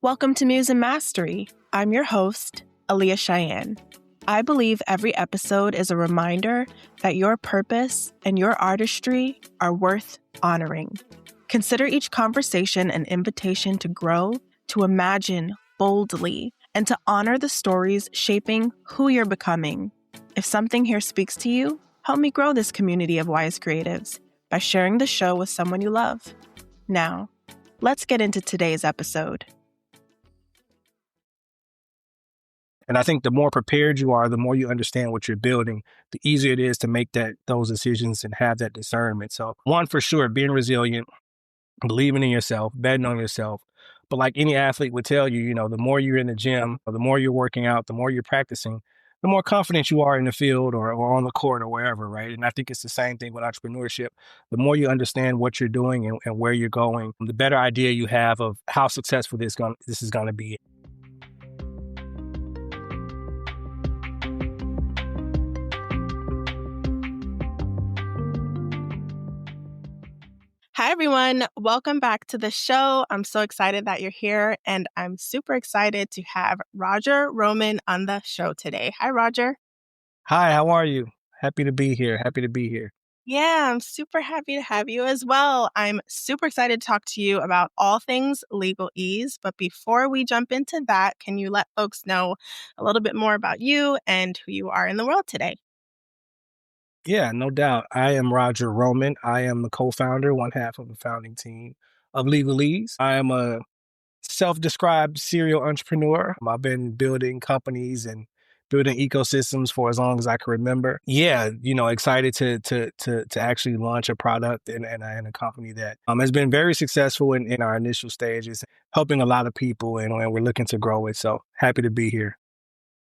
Welcome to Muse and Mastery. I'm your host, Aaliyah Cheyenne. I believe every episode is a reminder that your purpose and your artistry are worth honoring. Consider each conversation an invitation to grow, to imagine boldly, and to honor the stories shaping who you're becoming. If something here speaks to you, help me grow this community of wise creatives by sharing the show with someone you love. Now, let's get into today's episode. And I think the more prepared you are, the more you understand what you're building, the easier it is to make those decisions and have that discernment. So one, for sure, being resilient, believing in yourself, betting on yourself. But like any athlete would tell you, the more you're in the gym, or the more you're working out, the more you're practicing, the more confident you are in the field or on the court or wherever, right? And I think it's the same thing with entrepreneurship. The more you understand what you're doing and where you're going, the better idea you have of how successful this is going to be. Hi, everyone. Welcome back to the show. I'm so excited that you're here, and I'm super excited to have Roger Roman on the show today. Hi, Roger. Hi, how are you? Happy to be here. Yeah, I'm super happy to have you as well. I'm super excited to talk to you about all things LegalEase. But before we jump into that, can you let folks know a little bit more about you and who you are in the world today? Yeah, no doubt. I am Roger Roman. I am the co-founder, one half of the founding team of LegalEase. I am a self-described serial entrepreneur. I've been building companies and building ecosystems for as long as I can remember. Yeah, excited to actually launch a product and a company that has been very successful in our initial stages, helping a lot of people, and we're looking to grow it. So happy to be here.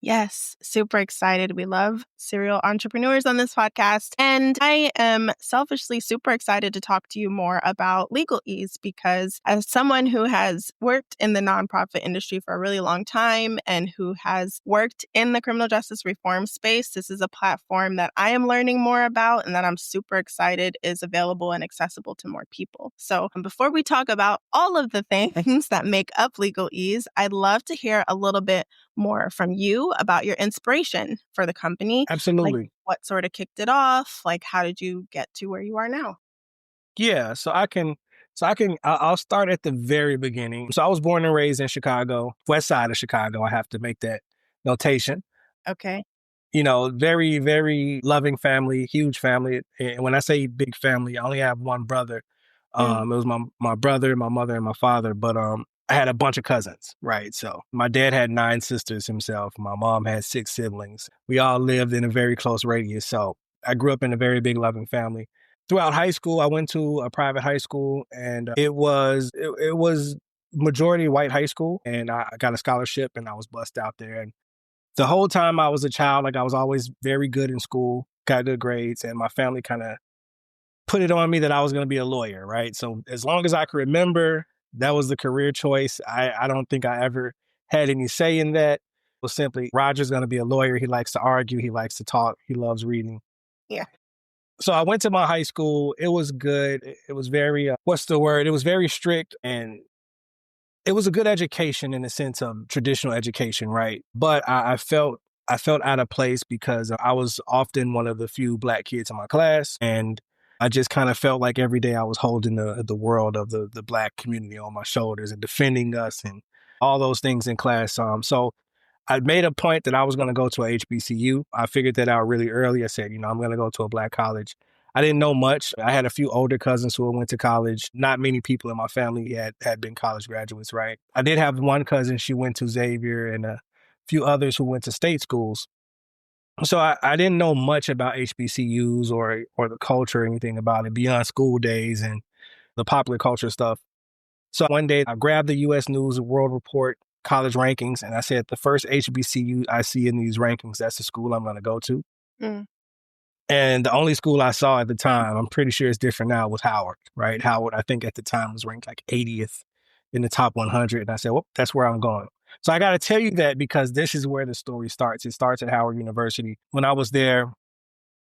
Yes, super excited. We love serial entrepreneurs on this podcast. And I am selfishly super excited to talk to you more about LegalEase because as someone who has worked in the nonprofit industry for a really long time and who has worked in the criminal justice reform space, this is a platform that I am learning more about and that I'm super excited is available and accessible to more people. So before we talk about all of the things that make up LegalEase, I'd love to hear a little bit more from you about your inspiration for the company. Absolutely. Like what sort of kicked it off? Like how did you get to where you are now? Yeah, I'll start at the very beginning. So I was born and raised in Chicago, west side of Chicago. I have to make that notation. Okay. Very, very loving family, huge family. And when I say big family, I only have one brother. It was my brother, my mother, and my father. But I had a bunch of cousins, right? So my dad had 9 sisters himself. My mom had 6 siblings. We all lived in a very close radius. So I grew up in a very big, loving family. Throughout high school, I went to a private high school, and it was majority white high school, and I got a scholarship, and I was blessed out there. And the whole time I was a child, like I was always very good in school, got good grades, and my family kind of put it on me that I was going to be a lawyer, right? So as long as I could remember, that was the career choice. I don't think I ever had any say in that. It was simply, Roger's going to be a lawyer. He likes to argue. He likes to talk. He loves reading. Yeah. So I went to my high school. It was good. It was very, It was very strict, and it was a good education in the sense of traditional education, right? But I felt out of place because I was often one of the few Black kids in my class, and I just kind of felt like every day I was holding the world of the Black community on my shoulders and defending us and all those things in class. So I made a point that I was going to go to a HBCU. I figured that out really early. I said, I'm going to go to a Black college. I didn't know much. I had a few older cousins who went to college. Not many people in my family had been college graduates, right? I did have one cousin. She went to Xavier, and a few others who went to state schools. So I didn't know much about HBCUs or the culture or anything about it beyond school days and the popular culture stuff. So one day I grabbed the U.S. News and World Report college rankings, and I said, the first HBCU I see in these rankings, that's the school I'm going to go to. Mm. And the only school I saw at the time, I'm pretty sure it's different now, was Howard, right? Howard, I think at the time was ranked like 80th in the top 100. And I said, well, that's where I'm going. So I got to tell you that because this is where the story starts. It starts at Howard University. When I was there,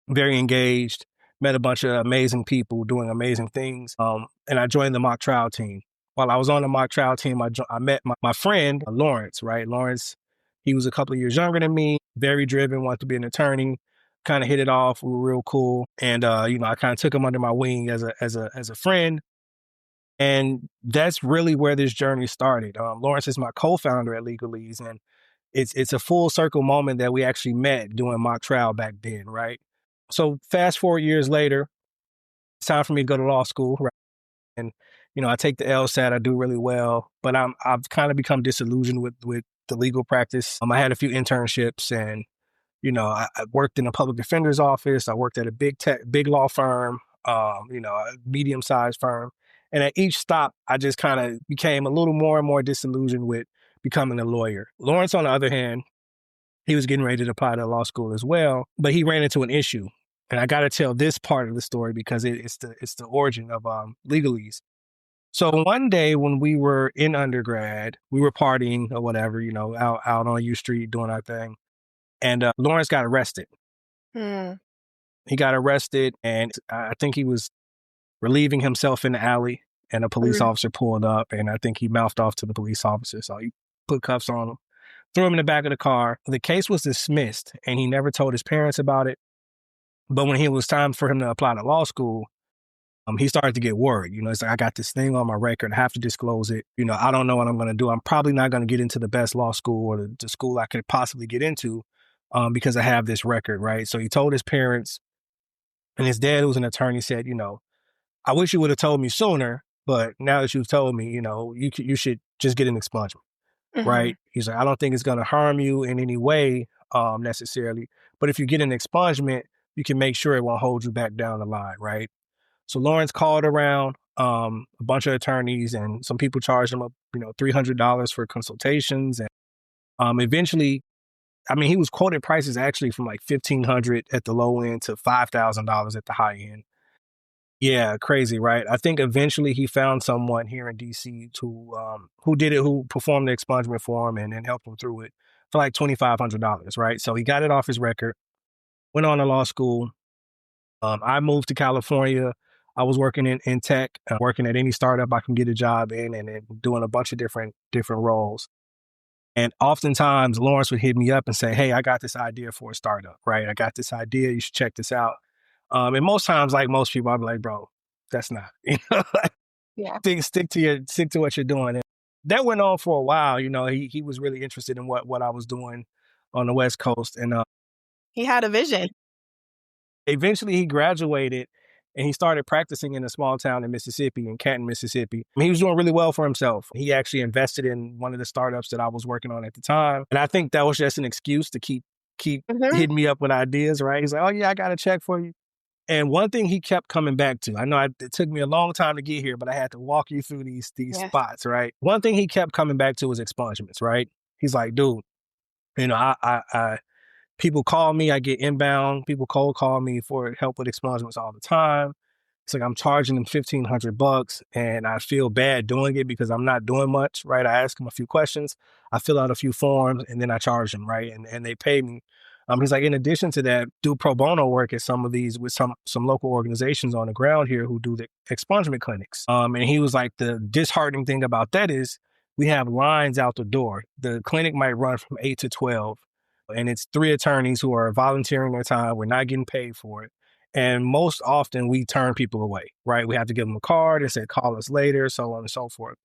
very engaged, met a bunch of amazing people doing amazing things. And I joined the mock trial team. while I was on the mock trial team, I met my friend, Lawrence, right? Lawrence, he was a couple of years younger than me, very driven, wanted to be an attorney, kind of hit it off. We were real cool. And, I kind of took him under my wing as a friend. And that's really where this journey started. Lawrence is my co-founder at LegalEase, and it's a full circle moment that we actually met doing mock trial back then, right? So fast forward years later, it's time for me to go to law school, right? And I take the LSAT, I do really well, but I've kind of become disillusioned with the legal practice. I had a few internships, and I worked in a public defender's office. I worked at a big law firm, a medium-sized firm. And at each stop, I just kind of became a little more and more disillusioned with becoming a lawyer. Lawrence, on the other hand, he was getting ready to apply to law school as well, but he ran into an issue. And I got to tell this part of the story because it's the origin of LegalEase. So one day when we were in undergrad, we were partying or whatever, out on U Street doing our thing. And Lawrence got arrested. Hmm. He got arrested, and I think he was relieving himself in the alley, and a police officer pulled up, and I think he mouthed off to the police officer. So he put cuffs on him, threw him in the back of the car. The case was dismissed, and he never told his parents about it. But when it was time for him to apply to law school, he started to get worried. It's like, I got this thing on my record. I have to disclose it. I don't know what I'm going to do. I'm probably not going to get into the best law school or the school I could possibly get into because I have this record, right? So he told his parents, and his dad, who was an attorney, said, I wish you would have told me sooner, but now that you've told me, you should just get an expungement, right? He's like, I don't think it's going to harm you in any way necessarily, but if you get an expungement, you can make sure it won't hold you back down the line, right? So Lawrence called around a bunch of attorneys, and some people charged him up, $300 for consultations. And eventually, he was quoted prices actually from like $1,500 at the low end to $5,000 at the high end. Yeah, crazy, right? I think eventually he found someone here in DC who performed the expungement for him and helped him through it for like $2,500, right? So he got it off his record, went on to law school. I moved to California. I was working in tech, working at any startup I can get a job in, and doing a bunch of different roles. And oftentimes Lawrence would hit me up and say, hey, I got this idea for a startup, right? I got this idea. You should check this out. And most times, like most people, I'd be like, bro, that's not, Yeah. stick to what you're doing. And that went on for a while. He was really interested in what I was doing on the West Coast. And He had a vision. eventually he graduated and he started practicing in a small town in Mississippi, in Canton, Mississippi. He was doing really well for himself. He actually invested in one of the startups that I was working on at the time. And I think that was just an excuse to keep hitting me up with ideas, right? He's like, oh yeah, I got a check for you. And one thing he kept coming back to, I know it took me a long time to get here, but I had to walk you through these spots, right? One thing he kept coming back to was expungements, right? He's like, dude, I people call me, I get inbound, people cold call me for help with expungements all the time. It's like I'm charging them $1,500 and I feel bad doing it because I'm not doing much, right? I ask them a few questions, I fill out a few forms, and then I charge them, right? And they pay me. He's like, in addition to that, do pro bono work at some of these with some local organizations on the ground here who do the expungement clinics. And he was like, the disheartening thing about that is we have lines out the door. The clinic might run from 8 to 12, and it's 3 attorneys who are volunteering their time. We're not getting paid for it. And most often we turn people away, right? We have to give them a card and say, call us later, so on and so forth.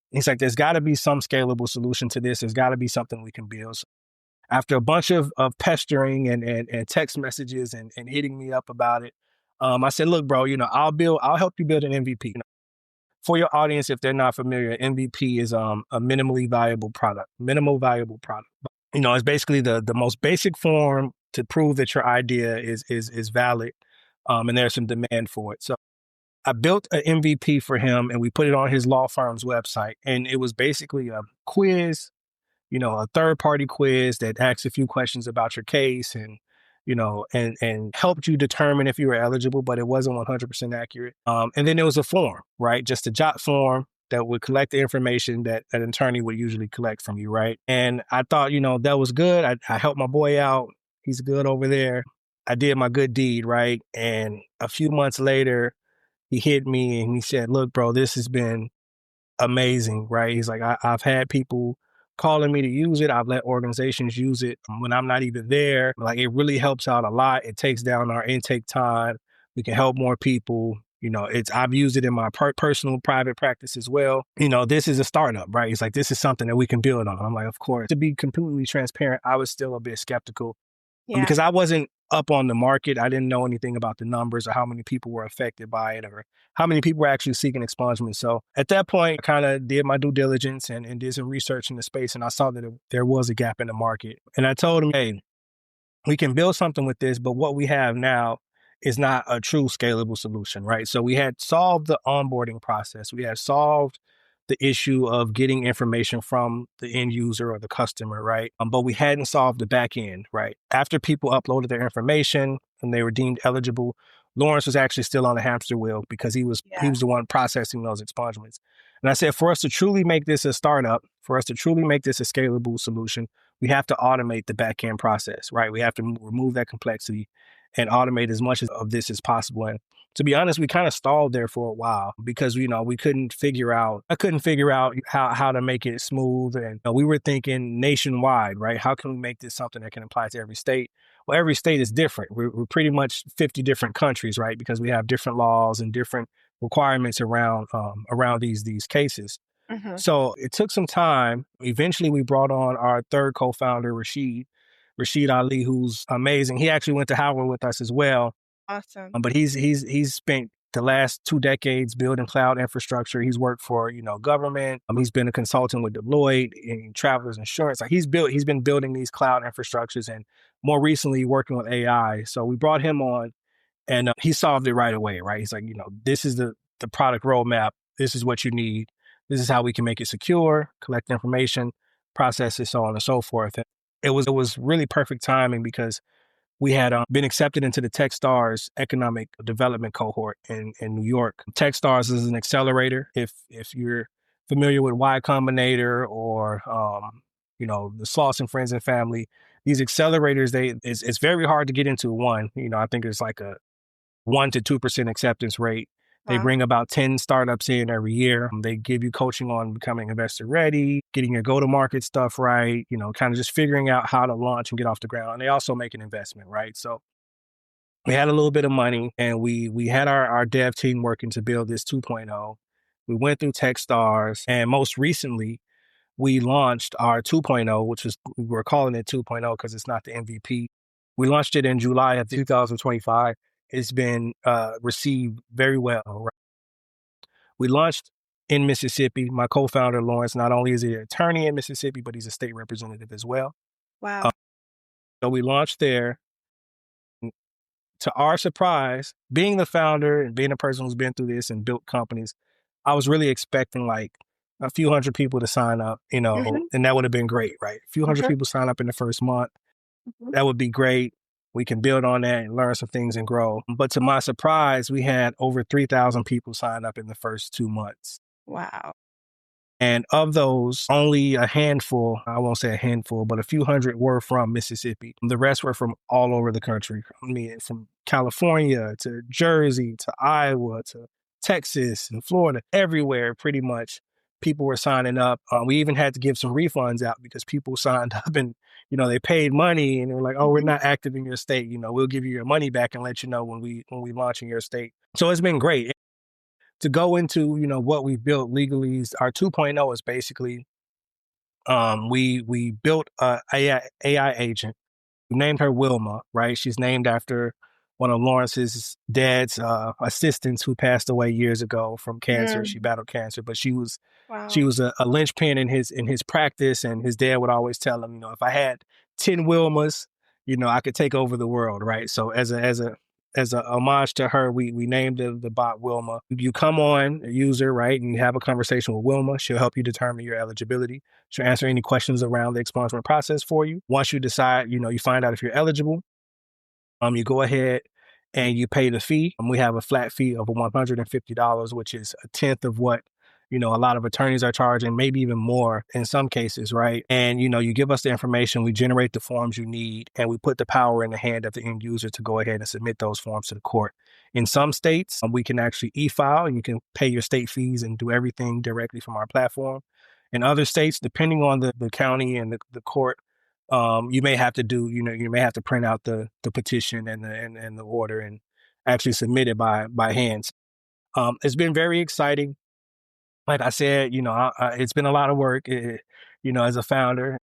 He's like, there's got to be some scalable solution to this. There's got to be something we can build. So after a bunch of pestering and text messages and hitting me up about it, I said, look, bro, I'll help you build an MVP. For your audience, if they're not familiar, MVP is a minimally viable product. Minimal viable product. It's basically the most basic form to prove that your idea is valid, and there's some demand for it. So I built an MVP for him, and we put it on his law firm's website. And it was basically a quiz, a third-party quiz that asks a few questions about your case and helped you determine if you were eligible, but it wasn't 100% accurate. And then there was a form, right? Just a jot form that would collect the information that an attorney would usually collect from you, right? And I thought, that was good. I helped my boy out. He's good over there. I did my good deed, right? And a few months later, he hit me and he said, look, bro, this has been amazing, right? He's like, I've had people calling me to use it. I've let organizations use it when I'm not even there. Like, it really helps out a lot. It takes down our intake time. We can help more people. I've used it in my personal private practice as well. This is a startup, right? It's like, this is something that we can build on. I'm like, of course. To be completely transparent, I was still a bit skeptical Yeah. because I wasn't up on the market. I didn't know anything about the numbers or how many people were affected by it or how many people were actually seeking expungement. So at that point, I kind of did my due diligence and did some research in the space, and I saw that there was a gap in the market. And I told him, hey, we can build something with this, but what we have now is not a true scalable solution, right? So we had solved the onboarding process. We had solved the issue of getting information from the end user or the customer, right? But we hadn't solved the back end, right? After people uploaded their information and they were deemed eligible, Lawrence was actually still on the hamster wheel because he was the one processing those expungements. And I said, for us to truly make this a startup, for us to truly make this a scalable solution, we have to automate the back end process, right? We have to remove that complexity and automate as much of this as possible. And to be honest, we kind of stalled there for a while because, I couldn't figure out how to make it smooth. And we were thinking nationwide, right? How can we make this something that can apply to every state? Well, every state is different. We're pretty much 50 different countries, right? Because we have different laws and different requirements around these cases. Mm-hmm. So it took some time. Eventually, we brought on our third co-founder, Rashid Ali, who's amazing. He actually went to Howard with us as well. Awesome. But he's spent the last 2 decades building cloud infrastructure. He's worked for government. He's been a consultant with Deloitte in Travelers Insurance. Like, he's been building these cloud infrastructures, and more recently working with AI. So we brought him on, and he solved it right away. Right, he's like, this is the product roadmap. This is what you need. This is how we can make it secure, collect information, process it, so on and so forth. And it was really perfect timing because we had been accepted into the Techstars economic development cohort in New York. Techstars is an accelerator. If you're familiar with Y Combinator or the Sloss and Friends and Family, these accelerators, it's very hard to get into one. I think it's like a 1% to 2% acceptance rate. They bring about 10 startups in every year. They give you coaching on becoming investor ready, getting your go-to-market stuff right, kind of just figuring out how to launch and get off the ground. And they also make an investment, right? So we had a little bit of money, and we had our dev team working to build this 2.0. We went through Techstars, and most recently, we launched our 2.0, which we're calling it 2.0 because it's not the MVP. We launched it in July of 2025. It's been received very well. Right? We launched in Mississippi. My co-founder, Lawrence, not only is he an attorney in Mississippi, but he's a state representative as well. Wow. So we launched there. To our surprise, being the founder and being a person who's been through this and built companies, I was really expecting like a few hundred people to sign up, Mm-hmm. and that would have been great, right? A few hundred Mm-hmm. people sign up in the first month. That would be great. We can build on that and learn some things and grow. But to my surprise, we had over 3,000 people sign up in the first 2 months. Wow. And of those, only a handful, I won't say a handful, but a few hundred were from Mississippi. The rest were from all over the country. I mean, from California to Jersey to Iowa to Texas and Florida, everywhere pretty much. People were signing up. We even had to give some refunds out because people signed up and, they paid money and they were like, oh, we're not active in your state. We'll give you your money back and let you know when we launch in your state. So it's been great. To go into, what we built LegalEase, our 2.0 is basically, we built a AI agent. We named her Wilma, right? She's named after one of Lawrence's dad's assistants who passed away years ago from cancer. She battled cancer, but she was a linchpin in his practice, and his dad would always tell him, if I had 10 Wilmas, I could take over the world, right? So as a homage to her, we named the bot Wilma. You come on, a user, right, and you have a conversation with Wilma. She'll help you determine your eligibility. She'll answer any questions around the expungement process for you. Once you decide, you find out if you're eligible, you go ahead and you pay the fee. We have a flat fee of $150, which is a tenth of what a lot of attorneys are charging, maybe even more in some cases, right? And, you give us the information, we generate the forms you need, and we put the power in the hand of the end user to go ahead and submit those forms to the court. In some states, we can actually e-file and you can pay your state fees and do everything directly from our platform. In other states, depending on the county and the court, you may have to you may have to print out the petition and the order and actually submit it by hands. It's been very exciting. Like I said, it's been a lot of work. As a founder,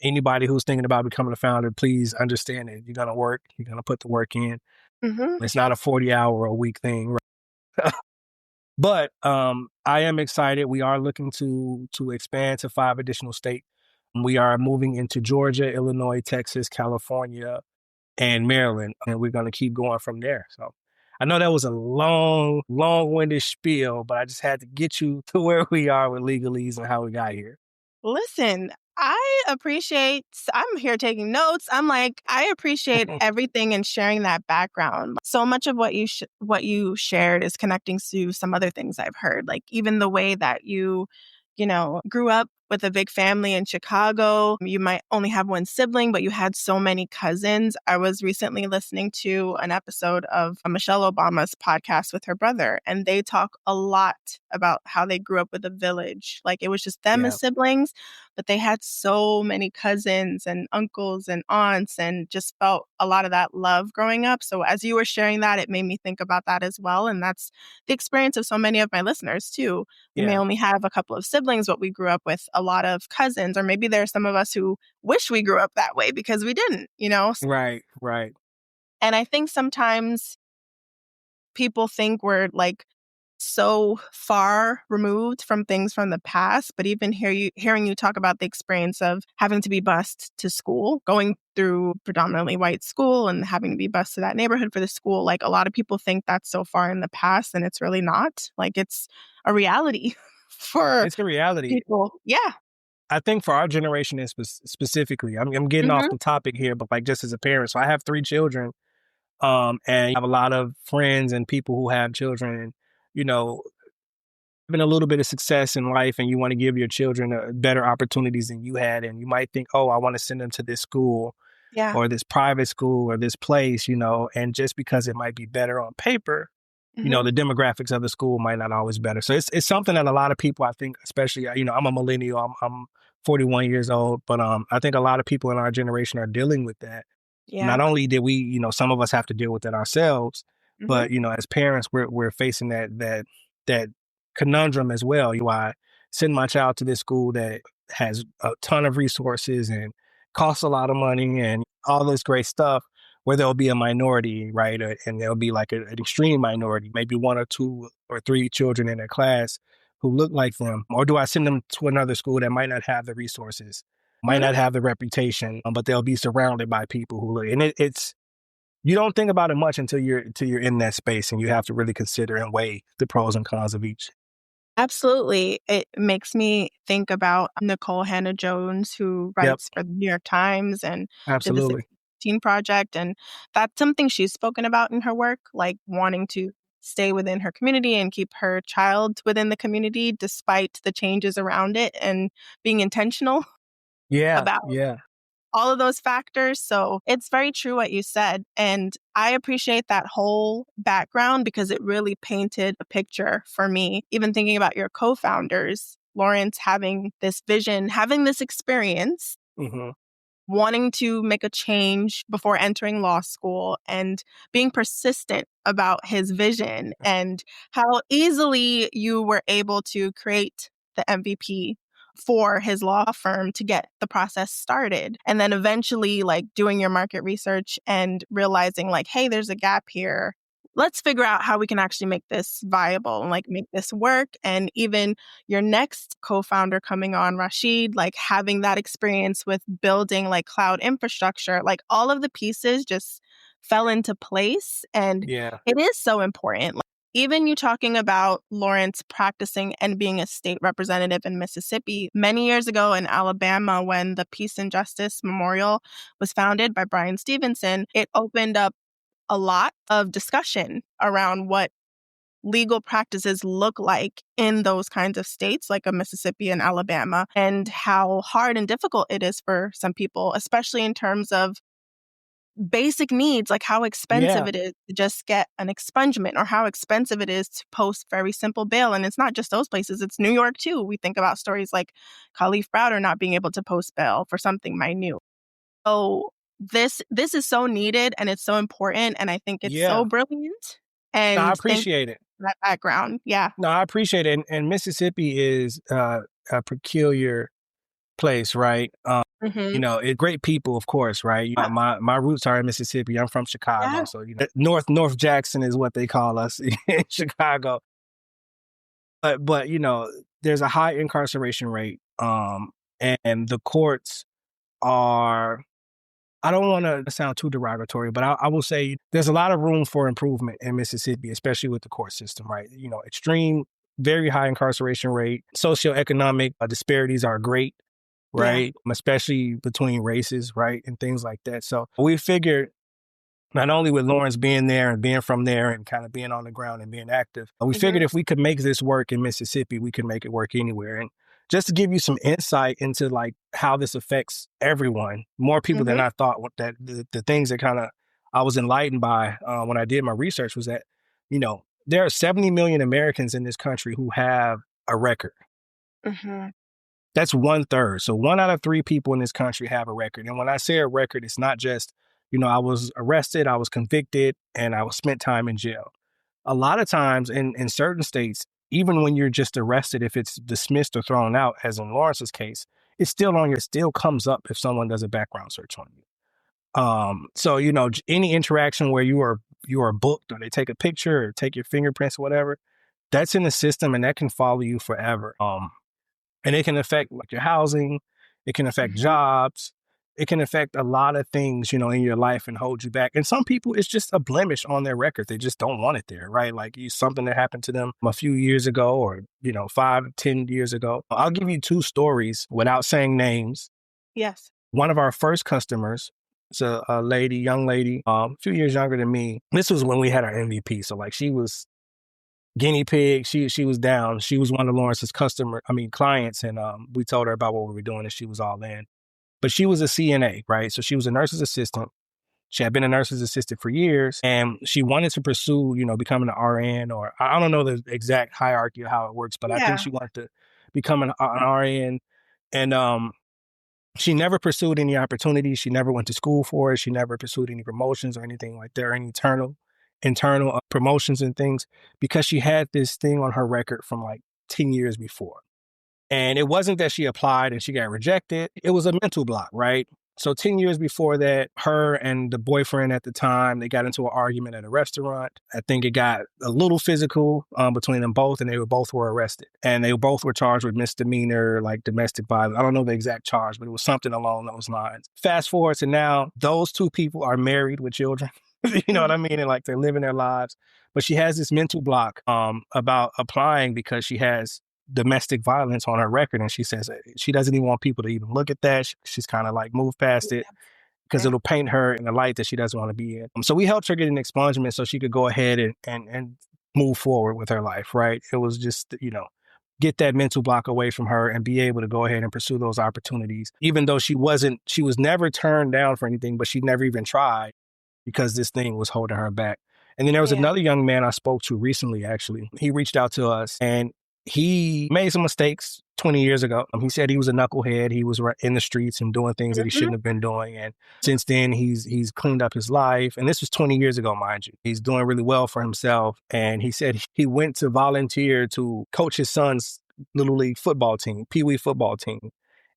anybody who's thinking about becoming a founder, please understand that you're gonna work. You're gonna put the work in. Hmm. It's not a 40-hour a week thing. But I am excited. We are looking to expand to 5 additional states. We are moving into Georgia, Illinois, Texas, California, and Maryland, and we're going to keep going from there. So I know that was a long-winded spiel, but I just had to get you to where we are with LegalEase and how we got here. Listen, I'm here taking notes. I'm like, I appreciate everything and sharing that background. So much of what you shared is connecting to some other things I've heard, like even the way that you grew up with a big family in Chicago. You might only have one sibling, but you had so many cousins. I was recently listening to an episode of Michelle Obama's podcast with her brother, and they talk a lot about how they grew up with a village. Like it was just them Yeah, as siblings, but they had so many cousins and uncles and aunts and just felt a lot of that love growing up. So as you were sharing that, it made me think about that as well. And that's the experience of so many of my listeners too. We may yeah, only have a couple of siblings, but we grew up with a lot of cousins, or maybe there are some of us who wish we grew up that way because we didn't. right, right. And I think sometimes people think we're like so far removed from things from the past, but even hearing you talk about the experience of having to be bused to school, going through predominantly white school and having to be bused to that neighborhood for the school, like a lot of people think that's so far in the past, and it's really not. Like it's a reality for It's the reality. people. Yeah. I think for our generation specifically, I'm getting off Hmm. the topic here, but like just as a parent, so I have 3 children, and I have a lot of friends and people who have children, and you know, having a little bit of success in life, and you want to give your children better opportunities than you had, and you might think, oh, I want to send them to this school Yeah. or this private school or this place, and just because it might be better on paper, Hmm. the demographics of the school might not always better. So it's something that a lot of people, I think, especially, I'm a millennial, I'm 41 years old, but I think a lot of people in our generation are dealing with that. Yeah. Not only did we, some of us have to deal with it ourselves, Hmm. but as parents, we're facing that conundrum as well. I send my child to this school that has a ton of resources and costs a lot of money and all this great stuff, where there'll be a minority, right? And there'll be like an extreme minority, maybe 1 or 2 or 3 children in a class who look like them. Or do I send them to another school that might not have the resources, might Hmm. not have the reputation, but they'll be surrounded by people who look, and it's, you don't think about it much until you're in that space, and you have to really consider and weigh the pros and cons of each. Absolutely. It makes me think about Nicole Hannah-Jones, who Yep, writes for the New York Times and did the absolutely. 16 Project. And that's something she's spoken about in her work, like wanting to stay within her community and keep her child within the community despite the changes around it, and being intentional Yeah, about yeah. all of those factors. So it's very true what you said. And I appreciate that whole background because it really painted a picture for me. Even thinking about your co founders, Lawrence having this vision, having this experience, Hmm. wanting to make a change before entering law school, and being persistent about his vision, and how easily you were able to create the MVP for his law firm to get the process started. And then eventually, like doing your market research and realizing, like, hey, there's a gap here. Let's figure out how we can actually make this viable and like make this work. And even your next co-founder coming on, Rashid, like having that experience with building like cloud infrastructure, like all of the pieces just fell into place. And Yeah. it is so important. Like, even you talking about Lawrence practicing and being a state representative in Mississippi many years ago in Alabama, when the Peace and Justice Memorial was founded by Brian Stevenson, it opened up a lot of discussion around what legal practices look like in those kinds of states like a Mississippi and Alabama, and how hard and difficult it is for some people, especially in terms of basic needs, like how expensive Yeah. it is to just get an expungement or how expensive it is to post very simple bail. And it's not just those places, it's New York too. We think about stories like Khalif Browder not being able to post bail for something minute. So this is so needed and it's so important. And I think it's so Yeah. brilliant. No, I And thank you appreciate it. for that background. Yeah. No, I appreciate it. And Mississippi is a peculiar place, right? Hmm. It great people, of course, right? My roots are in Mississippi. I'm from Yeah. Chicago, so North Jackson is what they call us in Chicago. But there's a high incarceration rate, and the courts are. I don't want to sound too derogatory, but I will say there's a lot of room for improvement in Mississippi, especially with the court system, right? Extreme, very high incarceration rate, socioeconomic disparities are great, Yeah. right? Especially between races, right? And things like that. So we figured not only with Lawrence being there and being from there and kind of being on the ground and being active, we figured if we could make this work in Mississippi, we could make it work anywhere. And just to give you some insight into like how this affects everyone, more people than Hmm. I thought, that the things that kind of I was enlightened by when I did my research was that, there are 70 million Americans in this country who have a record. Hmm. That's 1/3. So 1 out of 3 people in this country have a record. And when I say a record, it's not just, I was arrested, I was convicted, and I was spent time in jail. A lot of times in certain states, even when you're just arrested, if it's dismissed or thrown out, as in Lawrence's case, it's still on it still comes up if someone does a background search on you. So any interaction where you are booked or they take a picture or take your fingerprints or whatever, that's in the system and that can follow you forever. And it can affect like your housing, it can affect Hmm. jobs, it can affect a lot of things, in your life and hold you back. And some people, it's just a blemish on their record. They just don't want it there, right? Like it's something that happened to them a few years ago or, 5, 10 years ago. I'll give you 2 stories without saying names. Yes. One of our first customers, it's a lady, young lady, a few years younger than me. This was when we had our MVP. So like she was guinea pig. She was down. She was one of Lawrence's clients, and we told her about what we were doing, and she was all in. But she was a CNA, right? So she was a nurse's assistant. She had been a nurse's assistant for years, and she wanted to pursue, becoming an RN, or I don't know the exact hierarchy of how it works, but I think Yeah. she wanted to become an RN, and she never pursued any opportunities. She never went to school for it. She never pursued any promotions or anything like that, or any internal promotions and things, because she had this thing on her record from like 10 years before. And it wasn't that she applied and she got rejected. It was a mental block, right? So 10 years before that, her and the boyfriend at the time, they got into an argument at a restaurant. I think it got a little physical between them both, and they both were arrested. And they both were charged with misdemeanor, like domestic violence. I don't know the exact charge, but it was something along those lines. Fast forward to now, those 2 people are married with children. You know what I mean? And like they're living their lives. But she has this mental block about applying because she has domestic violence on her record, and she says she doesn't even want people to even look at that. She's kind of like moved past it because Yeah. it'll paint her in a light that she doesn't want to be in. So we helped her get an expungement so she could go ahead and move forward with her life, right? It was just, get that mental block away from her and be able to go ahead and pursue those opportunities, even though she was never turned down for anything, but she never even tried because this thing was holding her back. And then there was Yeah. another young man I spoke to recently, actually. He reached out to us and he made some mistakes 20 years ago. He said he was a knucklehead. He was in the streets and doing things that he Hmm. shouldn't have been doing. And since then, he's cleaned up his life. And this was 20 years ago, mind you. He's doing really well for himself. And he said he went to volunteer to coach his son's little league football team, Pee Wee football team.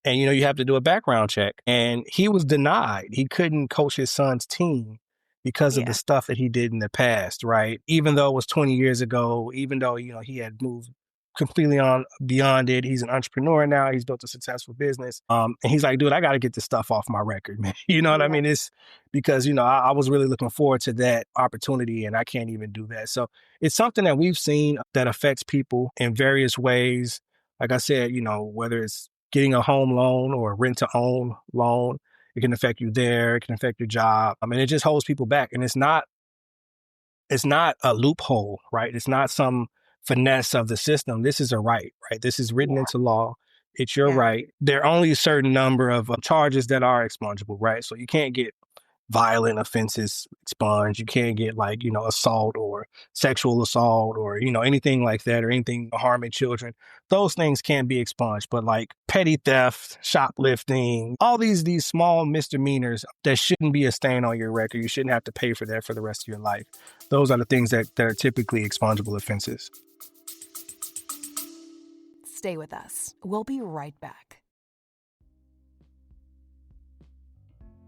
And, you have to do a background check. And he was denied. He couldn't coach his son's team because of the Yeah. stuff that he did in the past, right? Even though it was 20 years ago, even though, he had moved completely on beyond it. He's an entrepreneur now. He's built a successful business. And he's like, dude, I got to get this stuff off my record, man. You know what I Yeah. mean? It's because, I was really looking forward to that opportunity and I can't even do that. So it's something that we've seen that affects people in various ways. Like I said, whether it's getting a home loan or a rent to own loan, it can affect you there. It can affect your job. I mean, it just holds people back. And it's not a loophole, right? It's not some finesse of the system. This is a right? This is written Yeah. into law. It's your Yeah. right. There are only a certain number of charges that are expungible, right? So you can't get violent offenses expunged. You can't get like, assault or sexual assault or, anything like that or anything harming children. Those things can be expunged. But like petty theft, shoplifting, all these small misdemeanors that shouldn't be a stain on your record. You shouldn't have to pay for that for the rest of your life. Those are the things that are typically expungible offenses. Stay with us. We'll be right back.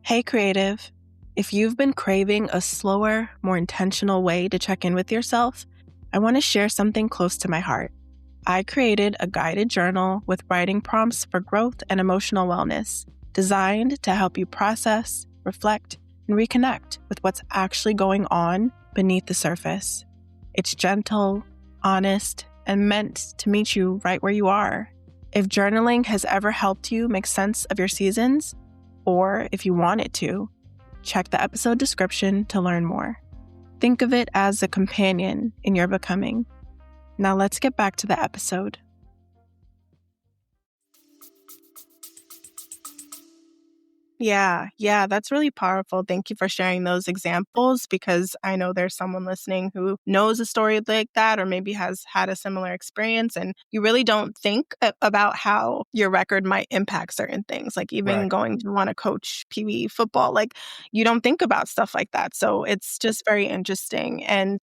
Hey, creative. If you've been craving a slower, more intentional way to check in with yourself, I want to share something close to my heart. I created a guided journal with writing prompts for growth and emotional wellness, designed to help you process, reflect, and reconnect with what's actually going on beneath the surface. It's gentle, honest, and meant to meet you right where you are. If journaling has ever helped you make sense of your seasons, or if you want it to, check the episode description to learn more. Think of it as a companion in your becoming. Now let's get back to the episode. Yeah, that's really powerful. Thank you for sharing those examples, because I know there's someone listening who knows a story like that or maybe has had a similar experience, and you really don't think about how your record might impact certain things, like even Right. going to want to coach Pee Wee football. Like, you don't think about stuff like that. So it's just very interesting. And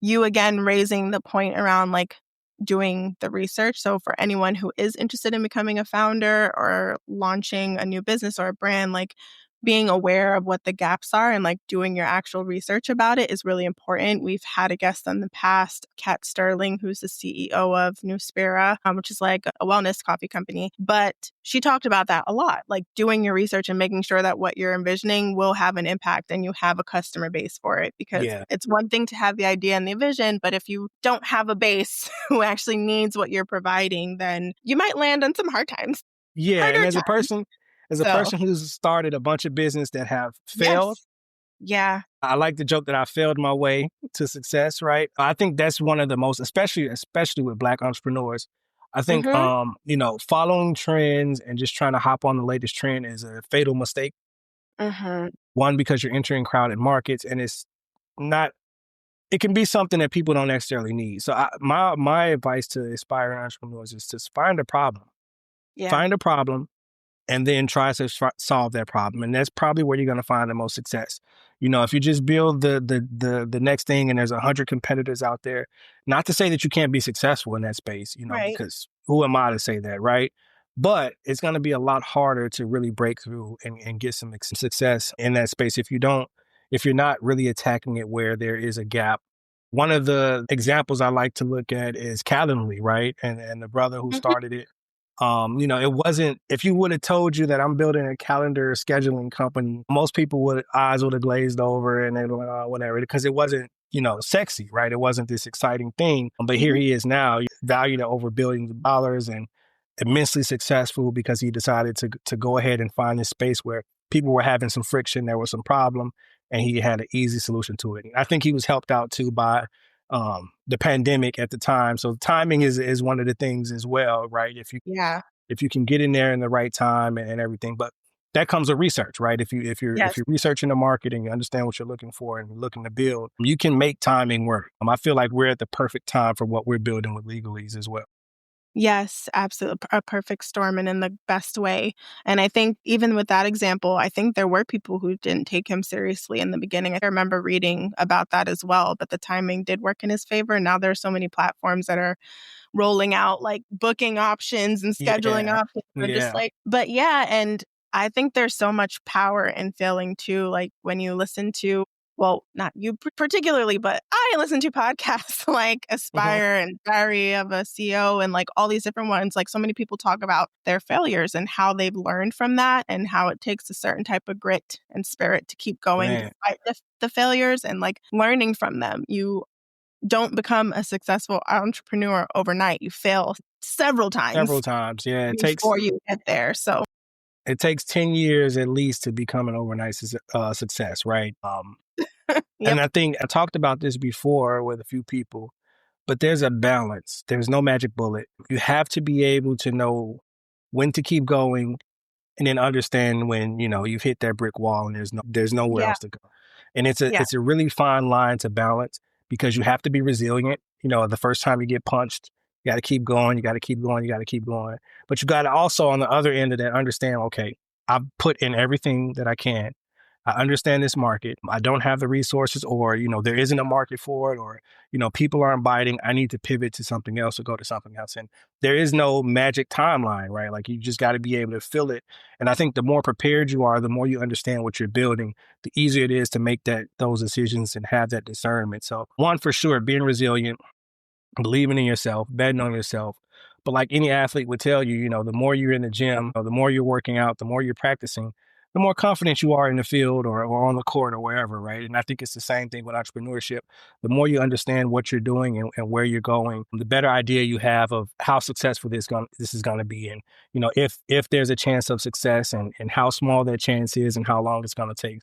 you again raising the point around like doing the research. So for anyone who is interested in becoming a founder or launching a new business or a brand, like being aware of what the gaps are and like doing your actual research about it is really important. We've had a guest in the past, Kat Sterling, who's the CEO of Newspira, which is like a wellness coffee company. But she talked about that a lot, like doing your research and making sure that what you're envisioning will have an impact and you have a customer base for it. Because it's one thing to have the idea and the vision, but if you don't have a base who actually needs what you're providing, then you might land on some hard times. Yeah, and as a person So, who's started a bunch of business that have failed, yes. Yeah. I like the joke that I failed my way to success, right? I think that's one of the most, especially with Black entrepreneurs. I think, following trends and just trying to hop on the latest trend is a fatal mistake. One, because you're entering crowded markets, and it can be something that people don't necessarily need. So my advice to aspiring entrepreneurs is to find a problem. Yeah. Find a problem and then try to solve that problem. And that's probably where you're going to find the most success. If you just build the next thing and there's 100 competitors out there, not to say that you can't be successful in that space, Right. because who am I to say that, right? But it's going to be a lot harder to really break through and get some success in that space if you're not really attacking it where there is a gap. One of the examples I like to look at is Calendly, right? And the brother who started it. It wasn't, if you would have told you that I'm building a calendar scheduling company, most people eyes would have glazed over and they were like, oh, whatever, because it wasn't, sexy, right? It wasn't this exciting thing. But here he is now, valued at over billions of dollars and immensely successful because he decided to go ahead and find this space where people were having some friction, there was some problem, and he had an easy solution to it. I think he was helped out too by the pandemic at the time. So timing is one of the things as well, right? If you can get in there in the right time and everything, but that comes with research, right? If you're researching the market and you understand what you're looking for and looking to build, you can make timing work. I feel like we're at the perfect time for what we're building with LegalEase as well. Yes, absolutely. A perfect storm and in the best way. And I think even with that example, I think there were people who didn't take him seriously in the beginning. I remember reading about that as well, but the timing did work in his favor. Now there are so many platforms that are rolling out like booking options and scheduling options. Just like, but yeah. And I think there's so much power in failing too. Like when you listen to, well, not you particularly, but I listen to podcasts like Aspire and Diary of a CEO and like all these different ones. Like so many people talk about their failures and how they've learned from that and how it takes a certain type of grit and spirit to keep going despite the failures and like learning from them. You don't become a successful entrepreneur overnight. You fail several times. Yeah. Before you get there. So it takes 10 years at least to become an overnight success, right? And I think I talked about this before with a few people, but there's a balance. There's no magic bullet. You have to be able to know when to keep going and then understand when, you've hit that brick wall and there's nowhere Yeah. else to go. And it's a Yeah. it's a really fine line to balance because you have to be resilient. The first time you get punched, you got to keep going, you got to keep going, you got to keep going. But you got to also on the other end of that understand, okay, I've put in everything that I can. I understand this market. I don't have the resources or, there isn't a market for it or, people aren't biting. I need to pivot to something else or go to something else. And there is no magic timeline, right? Like you just got to be able to feel it. And I think the more prepared you are, the more you understand what you're building, the easier it is to make those decisions and have that discernment. So one, for sure, being resilient, believing in yourself, betting on yourself. But like any athlete would tell you, the more you're in the gym, or the more you're working out, the more you're practicing, the more confident you are in the field or on the court or wherever, right? And I think it's the same thing with entrepreneurship. The more you understand what you're doing and where you're going, the better idea you have of how successful this is going to be. And, if there's a chance of success and how small that chance is and how long it's going to take.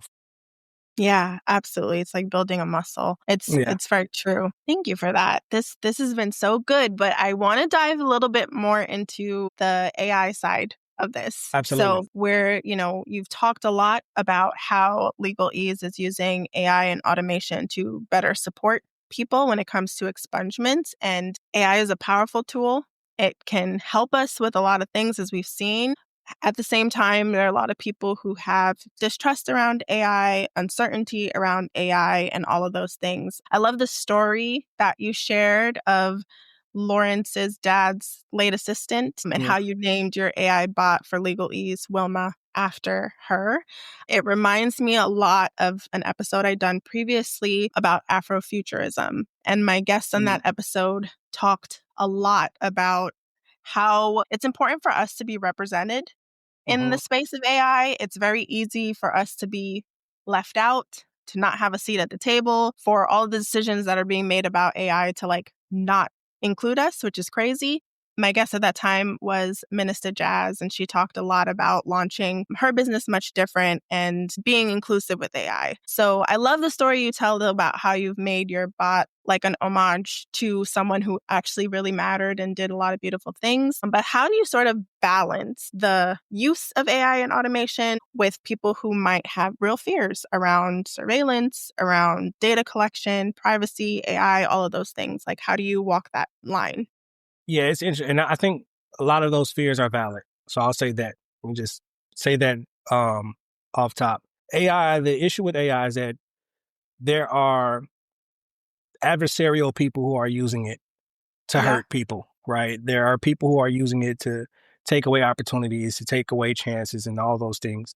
Yeah, absolutely. It's like building a muscle. Yeah, It's very true. Thank you for that. This has been so good, but I want to dive a little bit more into the AI side of this. absolutely. So where, you've talked a lot about how LegalEase is using AI and automation to better support people when it comes to expungements. And AI is a powerful tool. It can help us with a lot of things, as we've seen. At the same time, there are a lot of people who have distrust around AI, uncertainty around AI, and all of those things. I love the story that you shared of Lawrence's dad's late assistant and Yeah. how you named your AI bot for LegalEase, Wilma, after her. It reminds me a lot of an episode I'd done previously about Afrofuturism. And my guest on that episode talked a lot about how it's important for us to be represented in the Mhm. space of AI. It's very easy for us to be left out, to not have a seat at the table, for all the decisions that are being made about AI to not include us, which is crazy. My guest at that time was Minister Jazz, and she talked a lot about launching her business much different and being inclusive with AI. So I love the story you tell about how you've made your bot like an homage to someone who actually really mattered and did a lot of beautiful things. But how do you sort of balance the use of AI and automation with people who might have real fears around surveillance, around data collection, privacy, AI, all of those things? Like, how do you walk that line? Yeah, it's interesting. And I think a lot of those fears are valid. So I'll say that. Let me just say that off top. The issue with AI is that there are adversarial people who are using it to Yeah. hurt people, right? There are people who are using it to take away opportunities, to take away chances and all those things.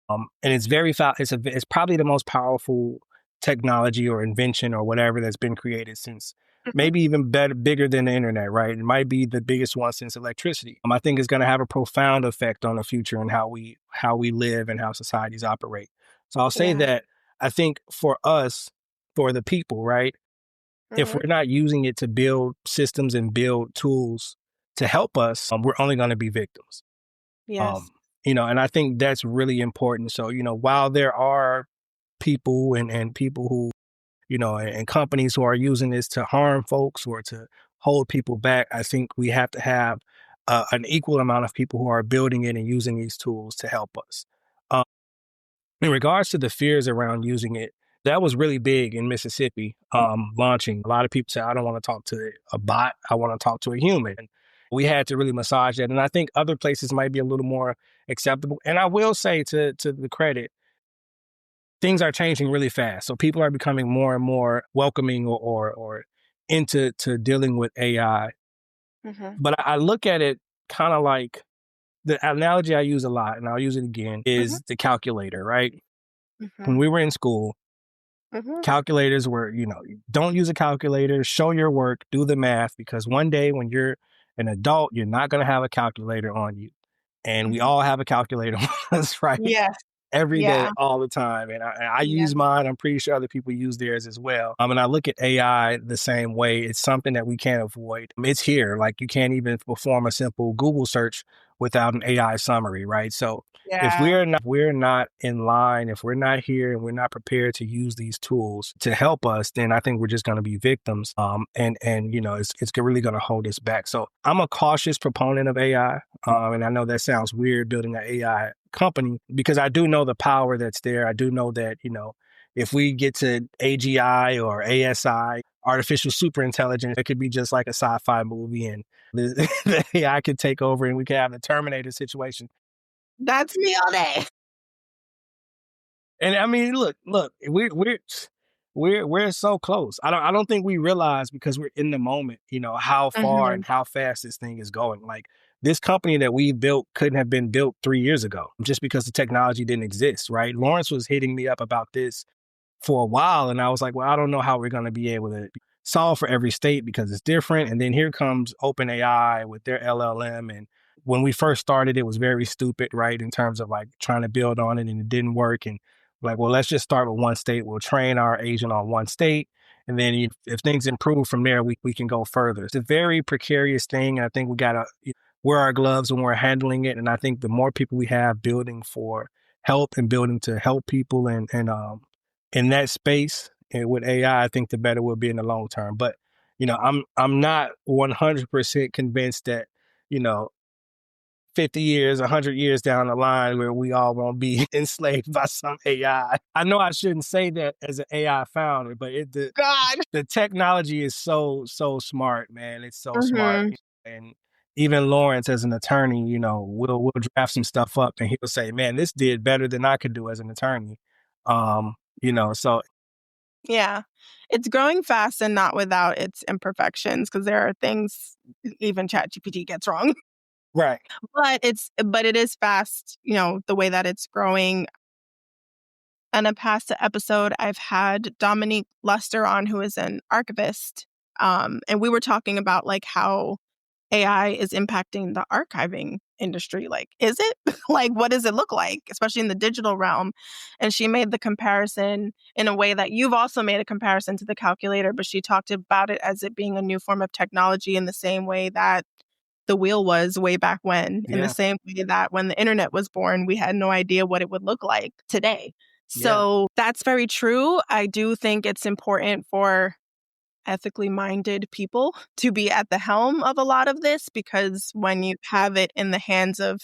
And it's it's probably the most powerful technology or invention or whatever that's been created since Hmm. maybe even bigger than the internet, right? It might be the biggest one since electricity. I think it's going to have a profound effect on the future and how we live and how societies operate. So I'll say Yeah. that I think for us, for the people, right? If Hmm. we're not using it to build systems and build tools to help us, we're only going to be victims. Um, Yes. and I think that's really important. So, while there are people and people who, and companies who are using this to harm folks or to hold people back, I think we have to have an equal amount of people who are building it and using these tools to help us. Um, in regards to the fears around using it, that was really big in Mississippi, launching. A lot of people say, I don't want to talk to a bot. I want to talk to a human. And we had to really massage that. And I think other places might be a little more acceptable. And I will say to the credit, things are changing really fast. So people are becoming more and more welcoming or into dealing with AI. Hmm. But I look at it kind of like the analogy I use a lot, and I'll use it again, Hmm. is the calculator, right? When Hmm. we were in school, Hmm. calculators were, don't use a calculator, show your work, do the math, because one day when you're an adult, you're not going to have a calculator on you. And we Hmm. all have a calculator on us, right? Yes. every day, Yeah. all the time. And I Yeah. use mine. I'm pretty sure other people use theirs as well. And I look at AI the same way. It's something that we can't avoid. It's here. Like you can't even perform a simple Google search without an AI summary, right? So if Yeah. we're not in line, if we're not here and we're not prepared to use these tools to help us, then I think we're just going to be victims. And it's really going to hold us back. So I'm a cautious proponent of AI. And I know that sounds weird building an AI company because I do know the power that's there. I do know that, if we get to AGI or ASI, artificial super intelligence, it could be just like a sci-fi movie and the AI could take over and we could have the Terminator situation. That's me all day. And I mean, look, we're so close. I don't think we realize because we're in the moment, how far Mhm. and how fast this thing is going. Like this company that we built couldn't have been built 3 years ago just because the technology didn't exist, right? Lawrence was hitting me up about this for a while. And I was like, well, I don't know how we're going to be able to solve for every state because it's different. And then here comes OpenAI with their LLM. And when we first started, it was very stupid, right? In terms of like trying to build on it and it didn't work. And like, well, let's just start with one state. We'll train our agent on one state. And then if things improve from there, we can go further. It's a very precarious thing. And I think we got to wear our gloves when we're handling it. And I think the more people we have building for help and building to help people and in that space and with AI, I think the better we'll be in the long term. But I'm not 100% convinced that you know 50 years, 100 years down the line where we all won't be enslaved by some AI. I know I shouldn't say that as an AI founder, but God. the technology is so smart, man. It's so smart. Mhm. And even Lawrence as an attorney, we'll draft some stuff up and he'll say, man, this did better than I could do as an attorney. So Yeah. It's growing fast and not without its imperfections because there are things even ChatGPT gets wrong. right. But it is fast, the way that it's growing. In a past episode, I've had Dominique Luster on, who is an archivist. And we were talking about like how AI is impacting the archiving industry. Like, is it? Like, what does it look like, especially in the digital realm? And she made the comparison in a way that you've also made a comparison to the calculator, but she talked about it as it being a new form of technology in the same way that the wheel was way back when, in the Yeah. same way that when the internet was born, we had no idea what it would look like today. Yeah. So that's very true. I do think it's important for ethically minded people to be at the helm of a lot of this because when you have it in the hands of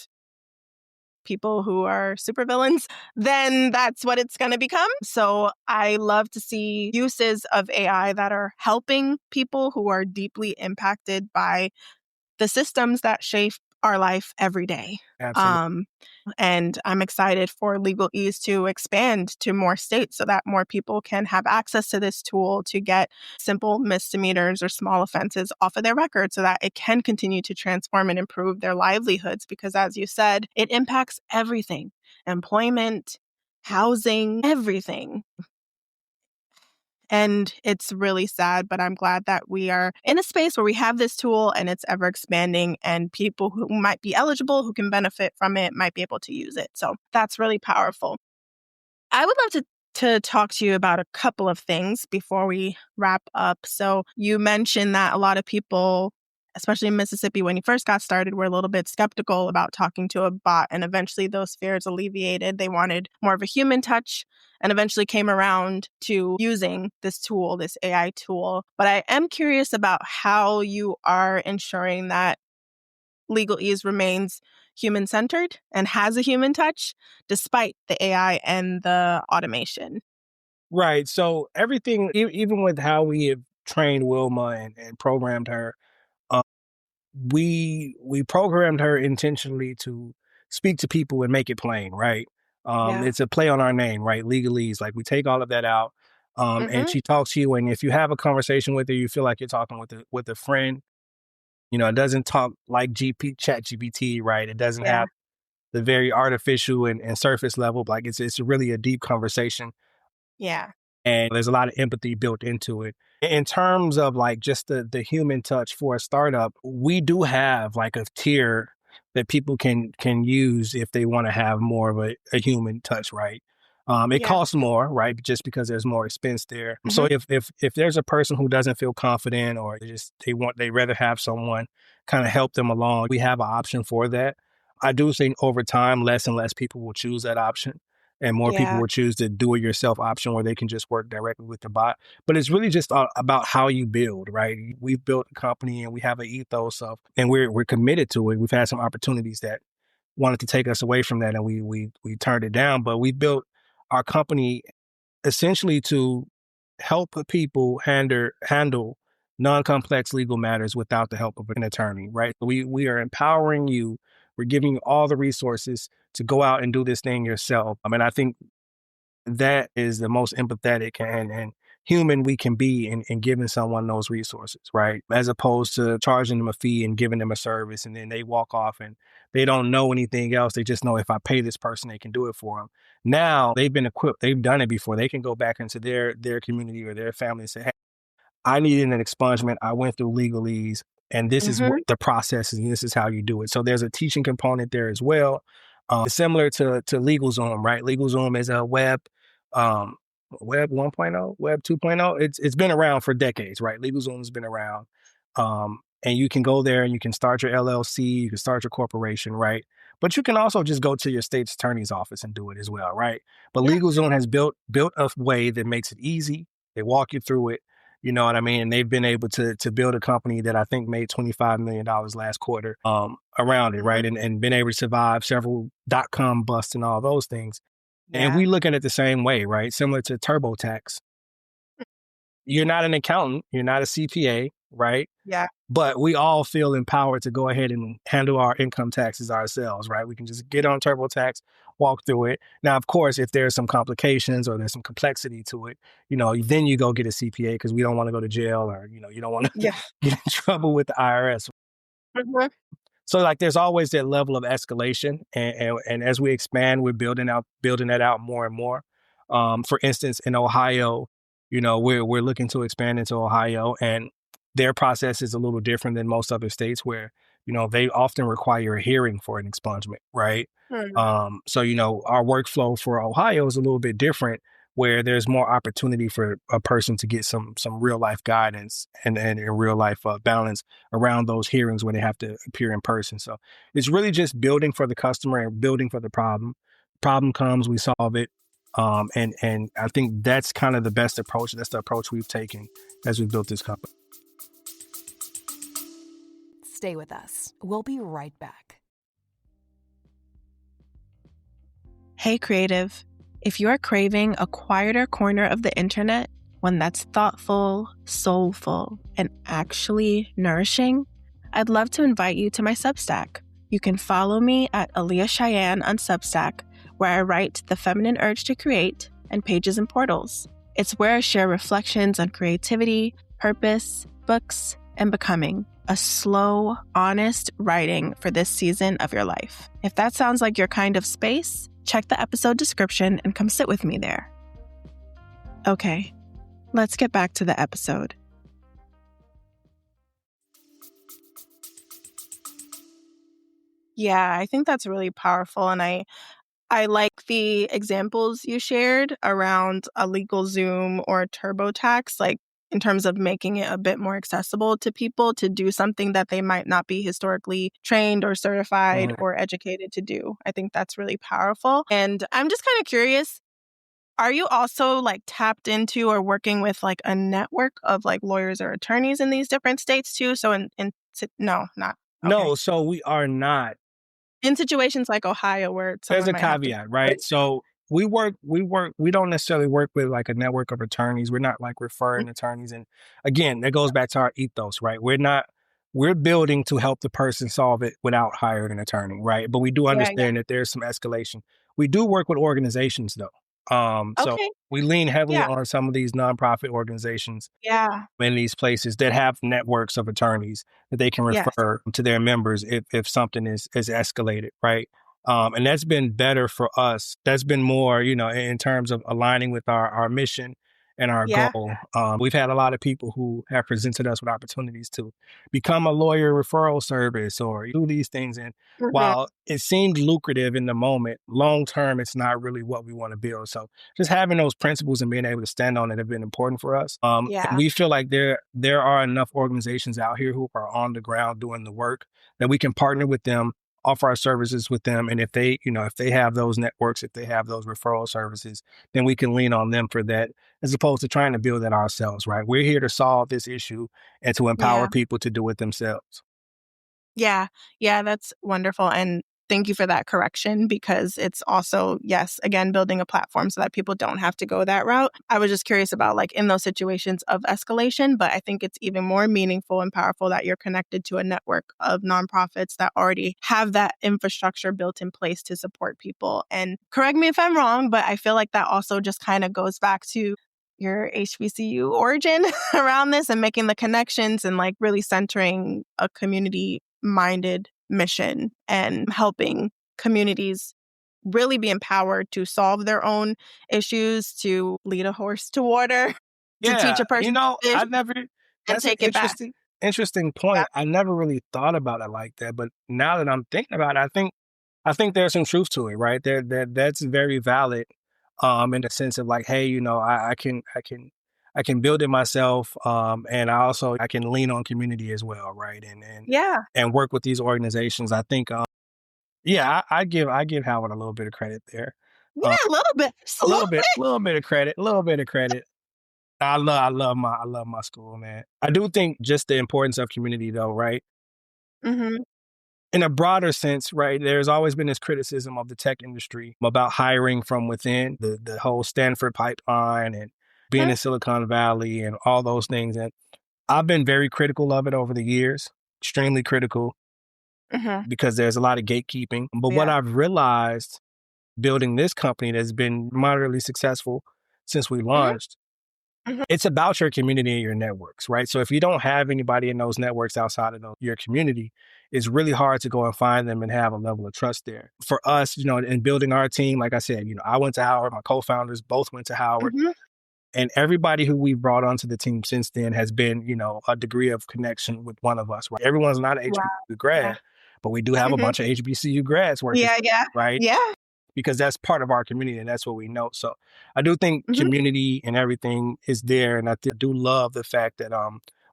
people who are supervillains, then that's what it's going to become. So I love to see uses of AI that are helping people who are deeply impacted by the systems that shape our life every day. Absolutely. Um, and I'm excited for LegalEase to expand to more states so that more people can have access to this tool to get simple misdemeanors or small offenses off of their record so that it can continue to transform and improve their livelihoods. Because as you said, it impacts everything: employment, housing, everything. And it's really sad, but I'm glad that we are in a space where we have this tool and it's ever expanding and people who might be eligible, who can benefit from it, might be able to use it. So that's really powerful. I would love to talk to you about a couple of things before we wrap up. So you mentioned that a lot of people, especially in Mississippi, when you first got started, were a little bit skeptical about talking to a bot. And eventually those fears alleviated. They wanted more of a human touch and eventually came around to using this tool, this AI tool. But I am curious about how you are ensuring that LegalEase remains human-centered and has a human touch despite the AI and the automation. Right. So everything, even with how we have trained Wilma and programmed her, uh, we programmed her intentionally to speak to people and make it plain, right? Yeah. It's a play on our name, right? Legalese. Like we take all of that out. And Mhm. she talks to you, and if you have a conversation with her, you feel like you're talking with a friend. It doesn't talk like Chat GPT, right? It doesn't Yeah. have the very artificial and surface level. Like it's really a deep conversation. Yeah. And there's a lot of empathy built into it. In terms of like just the human touch for a startup, we do have like a tier that people can use if they want to have more of a human touch, right? It Yeah. costs more, right? Just because there's more expense there. So Mhm. if there's a person who doesn't feel confident or they rather have someone kind of help them along, we have an option for that. I do think over time, less and less people will choose that option, and more people Yeah. will choose the do-it-yourself option where they can just work directly with the bot. But it's really just about how you build, right? We've built a company and we have an ethos of, and we're committed to it. We've had some opportunities that wanted to take us away from that, and we turned it down. But we built our company essentially to help people handle non-complex legal matters without the help of an attorney, right? We are empowering you. We're giving you all the resources to go out and do this thing yourself. I mean, I think that is the most empathetic and human we can be in giving someone those resources, right? As opposed to charging them a fee and giving them a service and then they walk off and they don't know anything else. They just know if I pay this person, they can do it for them. Now they've been equipped. They've done it before. They can go back into their community or their family and say, hey, I needed an expungement. I went through LegalEase, and this is what Mhm. the process is, and this is how you do it. So there's a teaching component there as well. Similar to LegalZoom, right? LegalZoom is a um, web 1.0, web 2.0. It's been around for decades, right? LegalZoom's been around, and you can go there and you can start your LLC, you can start your corporation, right? But you can also just go to your state's attorney's office and do it as well, right? But Yeah. LegalZoom has built a way that makes it easy. They walk you through it. You know what I mean? And they've been able to build a company that I think made $25 million last quarter around it, Mhm. right? And been able to survive several dot-com busts and all those things. And Yeah. we look at it the same way, right? Similar to TurboTax. You're not an accountant, you're not a CPA, right? Yeah. But we all feel empowered to go ahead and handle our income taxes ourselves, right? We can just get on TurboTax, walk through it. Now, of course, if there's some complications or there's some complexity to it, then you go get a CPA because we don't want to go to jail or, you don't want to Yeah. get in trouble with the IRS. Mhm. So like there's always that level of escalation. And as we expand, we're building that out more and more. For instance, in Ohio, we're looking to expand into Ohio and their process is a little different than most other states where, they often require a hearing for an expungement, right? Hmm. So, our workflow for Ohio is a little bit different where there's more opportunity for a person to get some real life guidance and in real life balance around those hearings where they have to appear in person. So it's really just building for the customer and building for the problem. Problem comes, we solve it. And I think that's kind of the best approach. That's the approach we've taken as we built this company. Stay with us. We'll be right back. Hey, creative. If you're craving a quieter corner of the internet, one that's thoughtful, soulful, and actually nourishing, I'd love to invite you to my Substack. You can follow me at Aaliyah Cheyenne on Substack, where I write The Feminine Urge to Create and Pages and Portals. It's where I share reflections on creativity, purpose, books, and becoming. A slow, honest writing for this season of your life. If that sounds like your kind of space, check the episode description and come sit with me there. Okay, let's get back to the episode. Yeah, I think that's really powerful. And I like the examples you shared around a LegalZoom or a TurboTax, like in terms of making it a bit more accessible to people to do something that they might not be historically trained or certified Mhm. or educated to do. I think that's really powerful. And I'm just kind of curious, are you also like tapped into or working with like a network of like lawyers or attorneys in these different states too? So no, not okay. No, so we are not. In situations like Ohio where There's someone a might have to caveat, right? So we don't necessarily work with like a network of attorneys. We're not like referring attorneys. And again, that goes back to our ethos, right? We're building to help the person solve it without hiring an attorney, right? But we do Yeah, yeah. understand that there's some escalation. We do work with organizations though. So Okay. we lean heavily Yeah. on some of these nonprofit organizations Yeah. in these places that have networks of attorneys that they can Yes. refer to their members if something is escalated, right? And that's been better for us. That's been more, in terms of aligning with our mission and our Yeah. goal. We've had a lot of people who have presented us with opportunities to become a lawyer referral service or do these things. And Mhm. while it seemed lucrative in the moment, long term, it's not really what we want to build. So just having those principles and being able to stand on it have been important for us. And Yeah. we feel like there are enough organizations out here who are on the ground doing the work that we can partner with them, offer our services with them. And if they have those networks, if they have those referral services, then we can lean on them for that, as opposed to trying to build that ourselves, right? We're here to solve this issue and to Yeah. empower people to do it themselves. Yeah. Yeah, that's wonderful. And thank you for that correction because it's also, yes, again, building a platform so that people don't have to go that route. I was just curious about like in those situations of escalation, but I think it's even more meaningful and powerful that you're connected to a network of nonprofits that already have that infrastructure built in place to support people. And correct me if I'm wrong, but I feel like that also just kind of goes back to your HBCU origin around this and making the connections and like really centering a community minded mission and helping communities really be empowered to solve their own issues, to lead a horse to water, to teach Yeah, a person to fish and that's an take it back. interesting Yeah. point. I never really thought about it like that, but now that I'm thinking about it, I think there's some truth to it, right? That's very valid, in the sense of like, hey, I can build it myself, and I can lean on community as well, right? Yeah. And work with these organizations. I think, yeah, I give Howard a little bit of credit there, Yeah, a little bit. Just a little a little bit of credit, a little bit of credit. I love my school, man. I do think just the importance of community, though, right? bit. Hmm. In a broader sense, right, there's always been this criticism of the tech industry about hiring from within, the whole Stanford pipeline and being in Silicon Valley and all those things. And I've been very critical of it over the years, extremely critical, Hmm. because there's a lot of gatekeeping. But what Yeah. I've realized building this company that's been moderately successful since we Hmm. launched, it's about your community and your networks, right? So if you don't have anybody in those networks outside of your community, it's really hard to go and find them and have a level of trust there. For us, in building our team, like I said, I went to Howard, my co-founders both went to Howard, Hmm. and everybody who we've brought onto the team since then has been, a degree of connection with one of us, right? Everyone's not an Wow. HBCU Yeah. grad, but we do have a Hmm. bunch of HBCU grads working, Yeah. Yeah. right? Yeah. Because that's part of our community and that's what we know. So I do think Hmm. community and everything is there. And I do love the fact that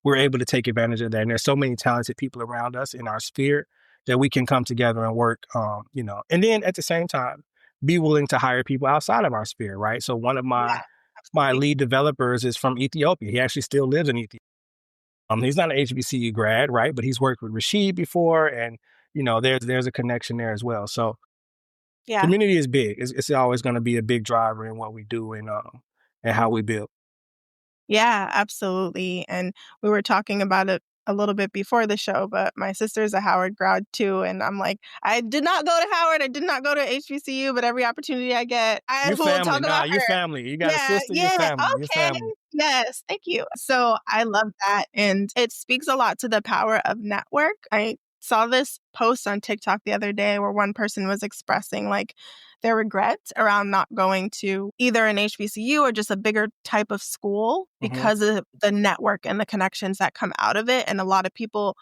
we're able to take advantage of that. And there's so many talented people around us in our sphere that we can come together and work, and then at the same time, be willing to hire people outside of our sphere, right? So one of Yeah. my lead developers is from Ethiopia. He actually still lives in Ethiopia. He's not an HBCU grad, right? But he's worked with Rashid before, and there's a connection there as well. So Yeah. community is big. It's always going to be a big driver in what we do and how we build. Yeah, absolutely. And we were talking about it a little bit before the show, but my sister's a Howard grad too. And I'm like, I did not go to Howard. I did not go to HBCU, but every opportunity I get, I You're will family. talk Nah, about you're her. family. You got a Yeah, sister, you're yeah. family. You're Okay. family. Yes. Thank you. So I love that. And it speaks a lot to the power of network. I saw this post on TikTok the other day where one person was expressing like their regrets around not going to either an HBCU or just a bigger type of school Hmm. because of the network and the connections that come out of it. And a lot of people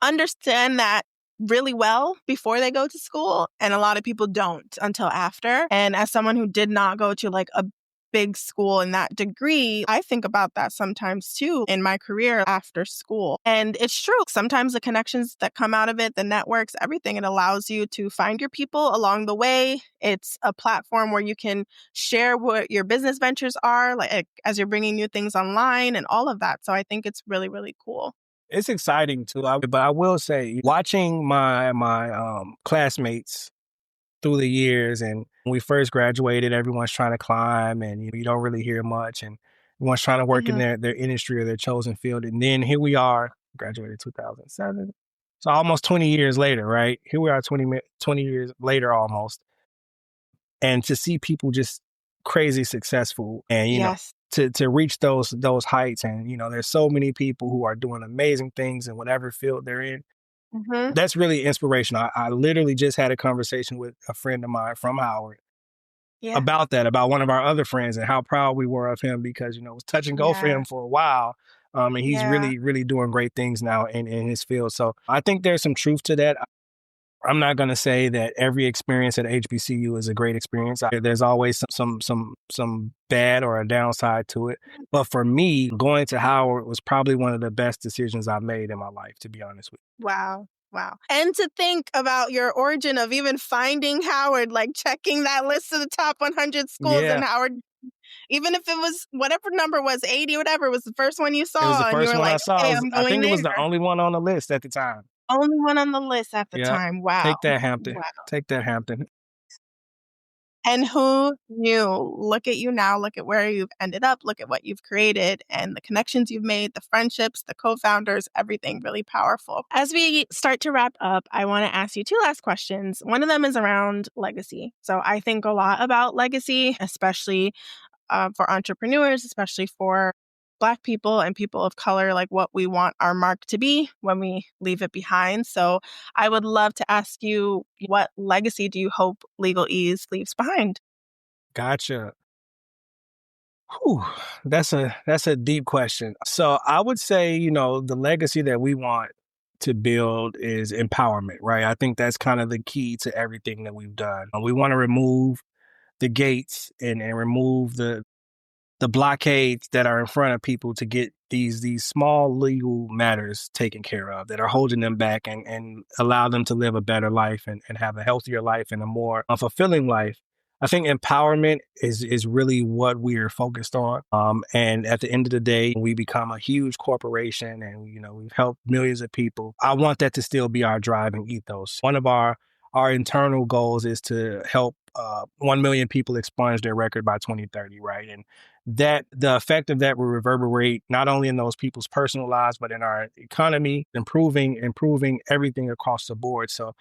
understand that really well before they go to school, and a lot of people don't until after. And as someone who did not go to like a big school in that degree, I think about that sometimes too in my career after school. And it's true. Sometimes the connections that come out of it, the networks, everything, it allows you to find your people along the way. It's a platform where you can share what your business ventures are, like as you're bringing new things online and all of that. So I think it's really, really cool. It's exciting too. But I will say, watching my classmates through the years, and when we first graduated, everyone's trying to climb, and you don't really hear much, and everyone's trying to work in Hmm. their industry or their chosen field. And then here we are, graduated 2007. So almost 20 years later, right? Here we are 20 years later almost. And to see people just crazy successful and, Yes. to reach those heights. And, there's so many people who are doing amazing things in whatever field they're in. Hmm. That's really inspirational. I literally just had a conversation with a friend of mine from Howard. Yeah. about that, about one of our other friends and how proud we were of him because, it was touch and go for Yeah. him for a while. And he's Yeah. really, really doing great things now in his field. So I think there's some truth to that. I'm not going to say that every experience at HBCU is a great experience. There's always some bad or a downside to it. But for me, going to Howard was probably one of the best decisions I've made in my life, to be honest with Wow. Wow. And to think about your origin of even finding Howard, like checking that list of the top 100 you. schools, Yeah, and Howard, even if it was whatever number was 80, whatever, was the first one you it was the saw, and you first were one I like, saw. okay, I'm I going think it was the there. only one on the list at the time. Only one on the list at the Yeah, time. Wow. take that, Hampton. Wow. Take that, Hampton. And who knew? Look at you now. Look at where you've ended up. Look at what you've created and the connections you've made, the friendships, the co-founders, everything really powerful. As we start to wrap up, I want to ask you two last questions. One of them is around legacy. So I think a lot about legacy, especially for entrepreneurs, especially for Black people and people of color, like what we want our mark to be when we leave it behind. So I would love to ask you, what legacy do you hope LegalEase leaves behind? Gotcha. Whew, that's a deep question. So I would say, the legacy that we want to build is empowerment, right? I think that's kind of the key to everything that we've done. We want to remove the gates and remove the blockades that are in front of people to get these small legal matters taken care of that are holding them back and allow them to live a better life and have a healthier life and a more fulfilling life. I think empowerment is really what we're focused on. And at the end of the day, we become a huge corporation and, we've helped millions of people. I want that to still be our driving ethos. One of our internal goals is to help 1 million people expunge their record by 2030, right? And that the effect of that will reverberate not only in those people's personal lives, but in our economy, improving everything across the board. So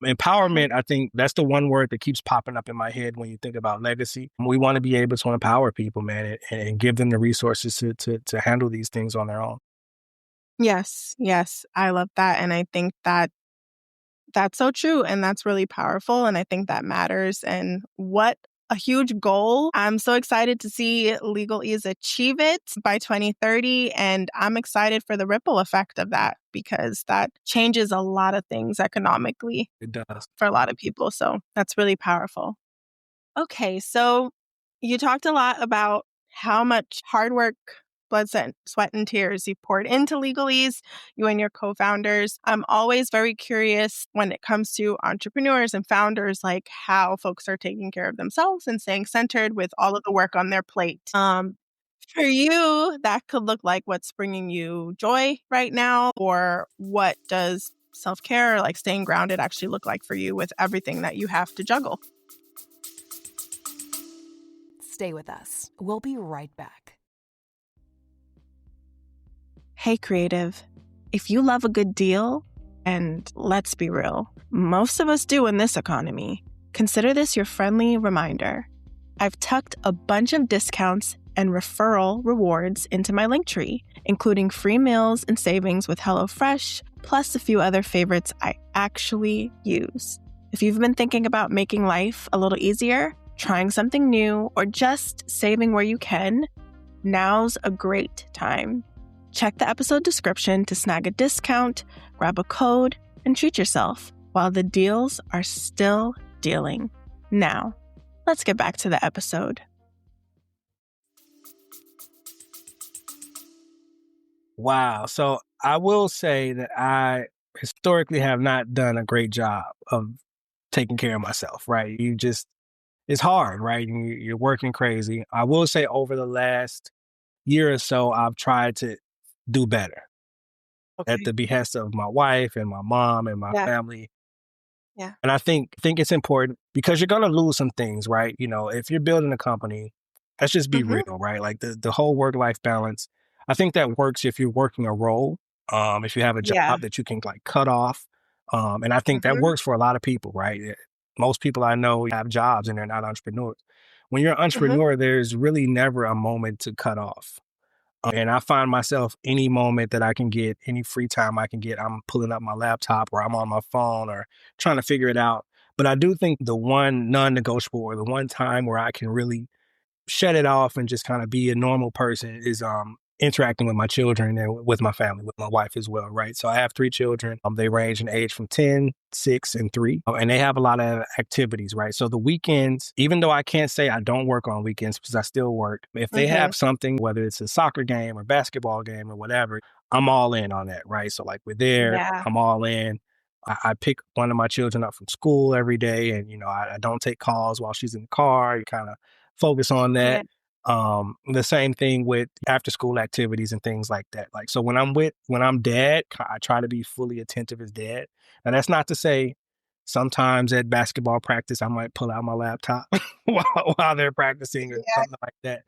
empowerment, I think that's the one word that keeps popping up in my head when you think about legacy. We want to be able to empower people, man, and give them the resources to handle these things on their own. Yes, yes, I love that. And I think that that's so true. And that's really powerful. And I think that matters. And what a huge goal. I'm so excited to see LegalEase achieve it by 2030. And I'm excited for the ripple effect of that because that changes a lot of things economically It does. for a lot of people. So that's really powerful. Okay, so you talked a lot about how much hard work, blood, sweat, and tears you poured into LegalEase, you and your co-founders. I'm always very curious when it comes to entrepreneurs and founders, like how folks are taking care of themselves and staying centered with all of the work on their plate. For you, that could look like what's bringing you joy right now, or what does self-care or like staying grounded actually look like for you with everything that you have to juggle? Stay with us. We'll be right back. Hey, creative, if you love a good deal, and let's be real, most of us do in this economy, consider this your friendly reminder. I've tucked a bunch of discounts and referral rewards into my Linktree, including free meals and savings with HelloFresh, plus a few other favorites I actually use. If you've been thinking about making life a little easier, trying something new, or just saving where you can, now's a great time. Check the episode description to snag a discount, grab a code, and treat yourself while the deals are still dealing. Now, let's get back to the episode. Wow. So I will say that I historically have not done a great job of taking care of myself, right? It's hard, right? You're working crazy. I will say over the last year or so, I've tried to do better at Okay. the behest of my wife and my mom and my Yeah. family. Yeah. And I think it's important because you're going to lose some things, right? If you're building a company, let's just be real, right? Like the whole work-life balance. I think that works if you're working a role, if you have a Yeah. job that you can like cut off. And I think that Mhm. works for a lot of people, right? Most people I know have jobs and they're not entrepreneurs. When you're an Mhm. entrepreneur, there's really never a moment to cut off. And I find myself any moment that I can get, any free time I can get, I'm pulling up my laptop or I'm on my phone or trying to figure it out. But I do think the one non-negotiable or the one time where I can really shut it off and just kind of be a normal person is interacting with my children and with my family, with my wife as well, right? So I have 3 children. They range in age from 10, 6, and 3. And they have a lot of activities, right? So the weekends, even though I can't say I don't work on weekends because I still work, if they Mm-hmm. have something, whether it's a soccer game or basketball game or whatever, I'm all in on that, right? So like we're there, Yeah. I'm all in. I pick one of my children up from school every day, and I don't take calls while she's in the car. You kind of focus on that. Yeah. The same thing with after school activities and things like that. Like, so when I'm dad, I try to be fully attentive as dad. And that's not to say sometimes at basketball practice, I might pull out my laptop while they're practicing or Yeah. something like that.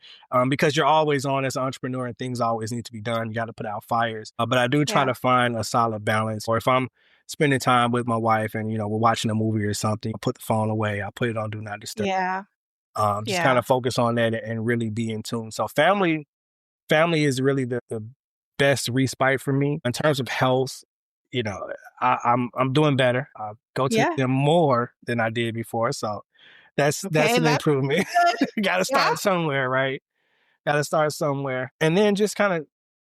Because you're always on as an entrepreneur and things always need to be done. You got to put out fires. But I do try Yeah. to find a solid balance. Or if I'm spending time with my wife and, we're watching a movie or something, I put the phone away. I put it on Do Not Disturb. Yeah. Just kind Yeah. of focus on that and really be in tune. So family is really the best respite for me in terms of health. I'm doing better. I go to Yeah. them more than I did before. So that's Okay. an That's improvement. good. Got to Yeah. start somewhere, right? Got to start somewhere. And then just kind of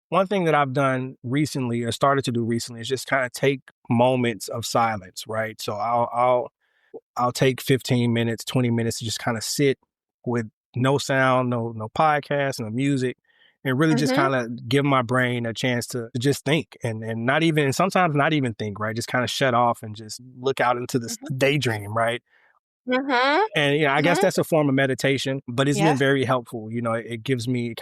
one thing that I've done recently or started to do recently is just kind of take moments of silence, right? So I'll take 15 minutes, 20 minutes to just kind of sit with no sound, no podcast, no music, and really just Mm-hmm. kind of give my brain a chance to just think and not even, sometimes not even think, right? Just kind of shut off and just look out into the daydream, right? Mm-hmm. And I guess Mm-hmm. that's a form of meditation, but it's been Yes. very helpful. It gives me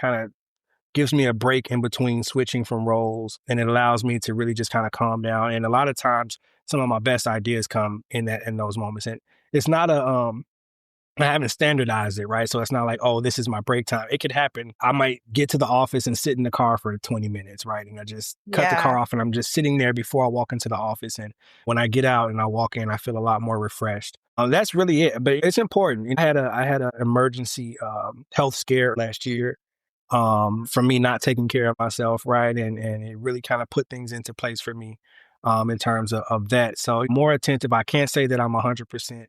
a break in between switching from roles, and it allows me to really just kind of calm down. And a lot of times some of my best ideas come in those moments. And it's not I haven't standardized it, right? So it's not like, oh, this is my break time. It could happen. I might get to the office and sit in the car for 20 minutes, right? And I just cut the car Yeah. off and I'm just sitting there before I walk into the office. And when I get out and I walk in, I feel a lot more refreshed. That's really it. But it's important. I had an emergency health scare last year from me not taking care of myself, right? And it really kind of put things into place for me in terms of that. So more attentive. I can't say that I'm 100%.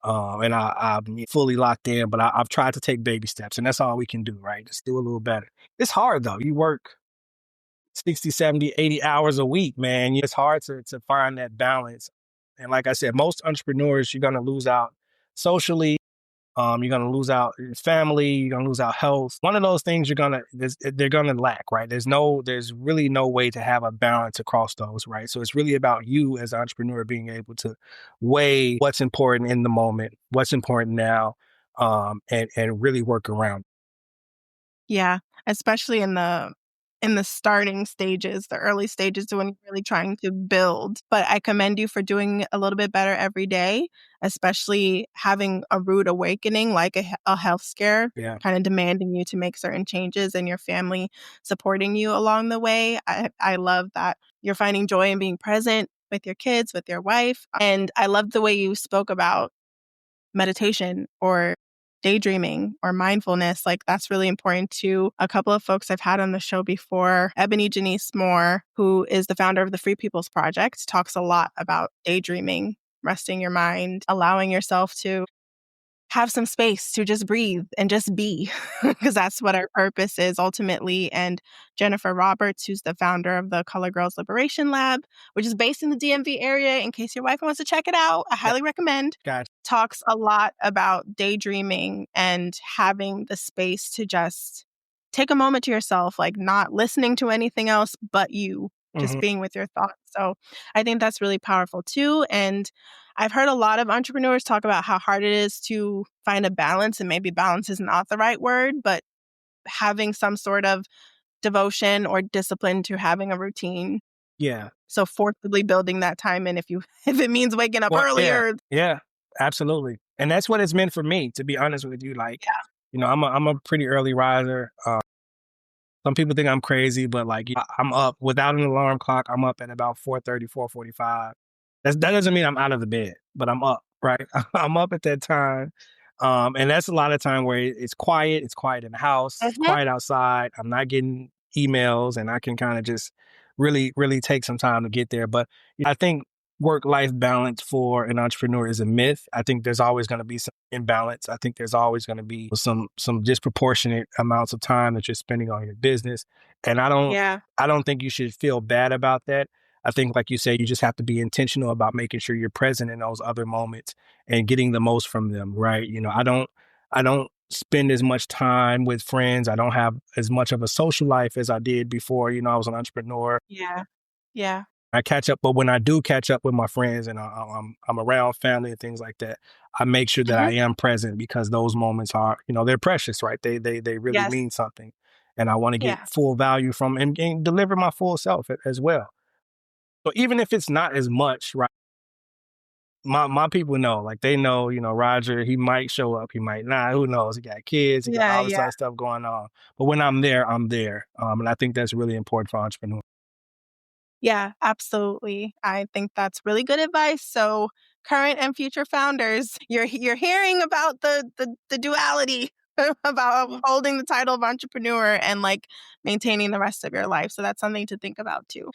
And I'm fully locked in, but I've tried to take baby steps, and that's all we can do, right? Just do a little better. It's hard though. You work 60, 70, 80 hours a week, man. It's hard to find that balance. And like I said, most entrepreneurs, you're going to lose out socially. You're gonna lose out your family. You're gonna lose out health. One of those things they're gonna lack, right? There's really no way to have a balance across those, right? So it's really about you as an entrepreneur being able to weigh what's important in the moment, what's important now, and really work around. Yeah, especially in the starting stages, the early stages when you're really trying to build. But I commend you for doing a little bit better every day, especially having a rude awakening like a health scare, Yeah. kind of demanding you to make certain changes and your family supporting you along the way. I love that you're finding joy in being present with your kids, with your wife. And I love the way you spoke about meditation or daydreaming or mindfulness. Like that's really important to a couple of folks I've had on the show before. Ebony Janice Moore, who is the founder of the Free People's Project, talks a lot about daydreaming, resting your mind, allowing yourself to have some space to just breathe and just be, because that's what our purpose is ultimately. And Jennifer Roberts, who's the founder of the Color Girls Liberation Lab, which is based in the DMV area, in case your wife wants to check it out, I highly recommend, Gotcha. talks a lot about daydreaming and having the space to just take a moment to yourself, like not listening to anything else but you, just Mhm. being with your thoughts. So I think that's really powerful too. And I've heard a lot of entrepreneurs talk about how hard it is to find a balance, and maybe balance is not the right word, but having some sort of devotion or discipline to having a routine. Yeah. So forcibly building that time in if it means waking up Well, yeah. earlier. Yeah. Absolutely. And that's what it's meant for me, to be honest with you. Like, I'm a pretty early riser. Some people think I'm crazy, but like I'm up without an alarm clock. I'm up at about 4:30, 4:45. That doesn't mean I'm out of the bed, but I'm up, right? I'm up at that time. And that's a lot of time where it's quiet. It's quiet in the house. It's Mhm. quiet outside. I'm not getting emails, and I can kind of just really, really take some time to get there. But I think work-life balance for an entrepreneur is a myth. I think there's always going to be some imbalance. I think there's always going to be some disproportionate amounts of time that you're spending on your business. And Yeah. I don't think you should feel bad about that. I think, like you say, you just have to be intentional about making sure you're present in those other moments and getting the most from them, right? I don't spend as much time with friends. I don't have as much of a social life as I did before. I was an entrepreneur. Yeah. Yeah. I catch up, but when I do catch up with my friends and I'm around family and things like that, I make sure that Hmm. I am present because those moments are, they're precious, right? They really Yes. mean something, and I want to get Yeah. full value from and deliver my full self as well. So even if it's not as much, right? My people know, like they know, Roger, he might show up, he might not, who knows? He got kids, he got Yeah. all this Yeah. other stuff going on. But when I'm there, I'm there. And I think that's really important for entrepreneurs. Yeah, absolutely. I think that's really good advice. So, current and future founders, you're hearing about the duality about holding the title of entrepreneur and like maintaining the rest of your life. So that's something to think about too.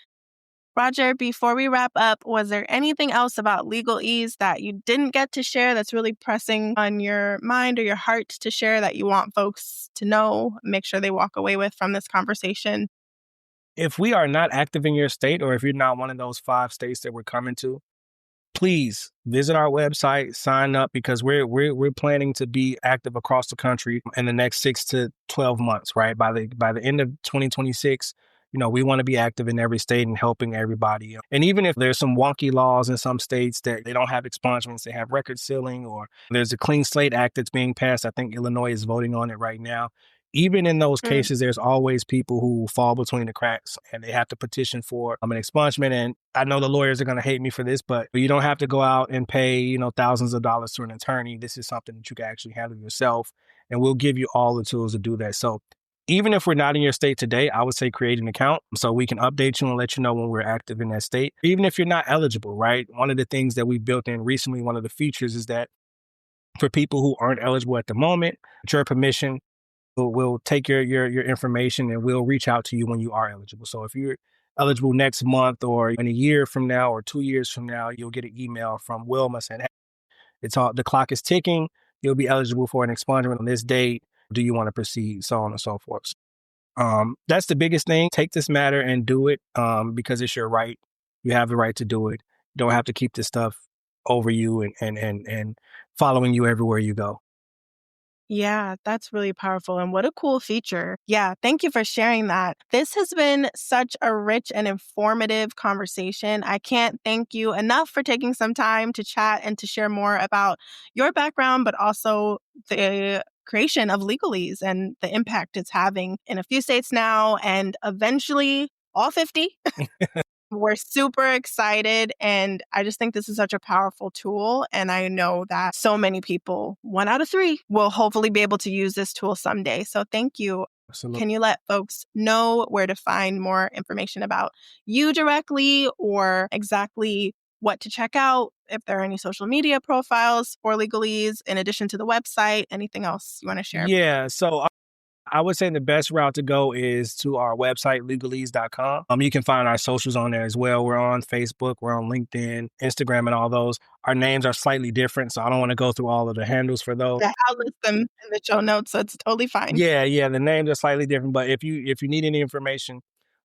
Roger, before we wrap up, was there anything else about LegalEase that you didn't get to share that's really pressing on your mind or your heart to share that you want folks to know, make sure they walk away with from this conversation? If we are not active in your state, or if you're not one of those 5 states that we're coming to, please visit our website, sign up, because we're planning to be active across the country in the next 6 to 12 months, right? By the end of 2026, we want to be active in every state and helping everybody. And even if there's some wonky laws in some states that they don't have expungements, they have record sealing, or there's a Clean Slate Act that's being passed. I think Illinois is voting on it right now. Even in those Mm. cases, there's always people who fall between the cracks and they have to petition for an expungement. And I know the lawyers are going to hate me for this, but you don't have to go out and pay, thousands of dollars to an attorney. This is something that you can actually handle yourself. And we'll give you all the tools to do that. So even if we're not in your state today, I would say create an account so we can update you and let you know when we're active in that state. Even if you're not eligible, right? One of the things that we built in recently, one of the features is that for people who aren't eligible at the moment, with your permission, we'll take your information and we'll reach out to you when you are eligible. So if you're eligible next month or in a year from now or 2 years from now, you'll get an email from Wilma saying, hey, the clock is ticking. You'll be eligible for an expungement on this date. Do you want to proceed? So on and so forth. That's the biggest thing. Take this matter and do it because it's your right. You have the right to do it. You don't have to keep this stuff over you and following you everywhere you go. Yeah, that's really powerful. And what a cool feature. Yeah, thank you for sharing that. This has been such a rich and informative conversation. I can't thank you enough for taking some time to chat and to share more about your background, but also the creation of LegalEase and the impact it's having in a few states now and eventually all 50. We're super excited, and I just think this is such a powerful tool. And I know that so many people, 1 out of 3, will hopefully be able to use this tool someday. So thank you. Absolutely. Can you let folks know where to find more information about you directly or exactly what to check out? If there are any social media profiles for LegalEase, in addition to the website, anything else you want to share? Yeah. So I would say the best route to go is to our website, LegalEase.com. You can find our socials on there as well. We're on Facebook, we're on LinkedIn, Instagram, and all those. Our names are slightly different, so I don't want to go through all of the handles for those. Yeah, I'll list them in the show notes, so it's totally fine. Yeah, the names are slightly different, but if you need any information,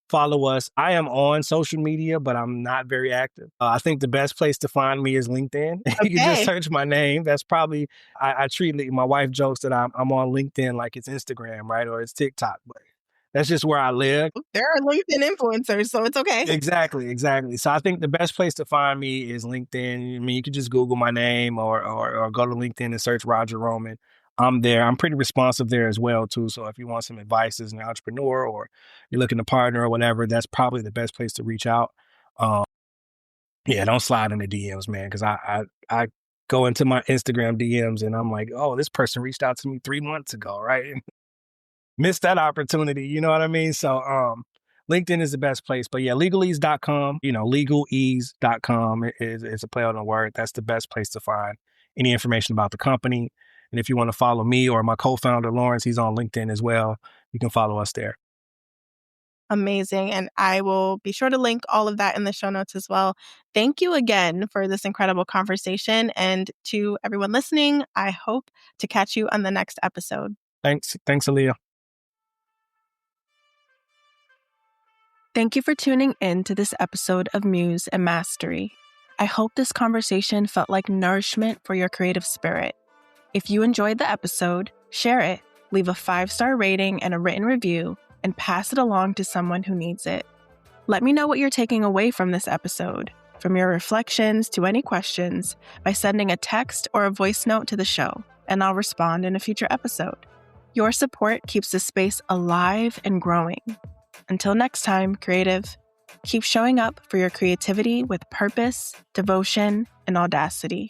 follow us. I am on social media, but I'm not very active. I think the best place to find me is LinkedIn. You can just Okay. search my name. That's probably, I treat, my wife jokes that I'm on LinkedIn like it's Instagram, right? Or it's TikTok, but that's just where I live. There are LinkedIn influencers, so it's okay. Exactly. So I think the best place to find me is LinkedIn. I mean, you could just Google my name or go to LinkedIn and search Roger Roman. I'm there. I'm pretty responsive there as well, too. So if you want some advice as an entrepreneur or you're looking to partner or whatever, that's probably the best place to reach out. Um, yeah, don't slide in the DMs, man, because I go into my Instagram DMs and I'm like, oh, this person reached out to me 3 months ago, right? Missed that opportunity. You know what I mean? So LinkedIn is the best place. But yeah, LegalEase.com, LegalEase.com is a play on the word. That's the best place to find any information about the company. And if you want to follow me or my co-founder, Lawrence, he's on LinkedIn as well. You can follow us there. Amazing. And I will be sure to link all of that in the show notes as well. Thank you again for this incredible conversation. And to everyone listening, I hope to catch you on the next episode. Thanks, Aaliyah. Thank you for tuning in to this episode of Muse and Mastery. I hope this conversation felt like nourishment for your creative spirit. If you enjoyed the episode, share it, leave a 5-star rating and a written review, and pass it along to someone who needs it. Let me know what you're taking away from this episode, from your reflections to any questions, by sending a text or a voice note to the show, and I'll respond in a future episode. Your support keeps the space alive and growing. Until next time, creative, keep showing up for your creativity with purpose, devotion, and audacity.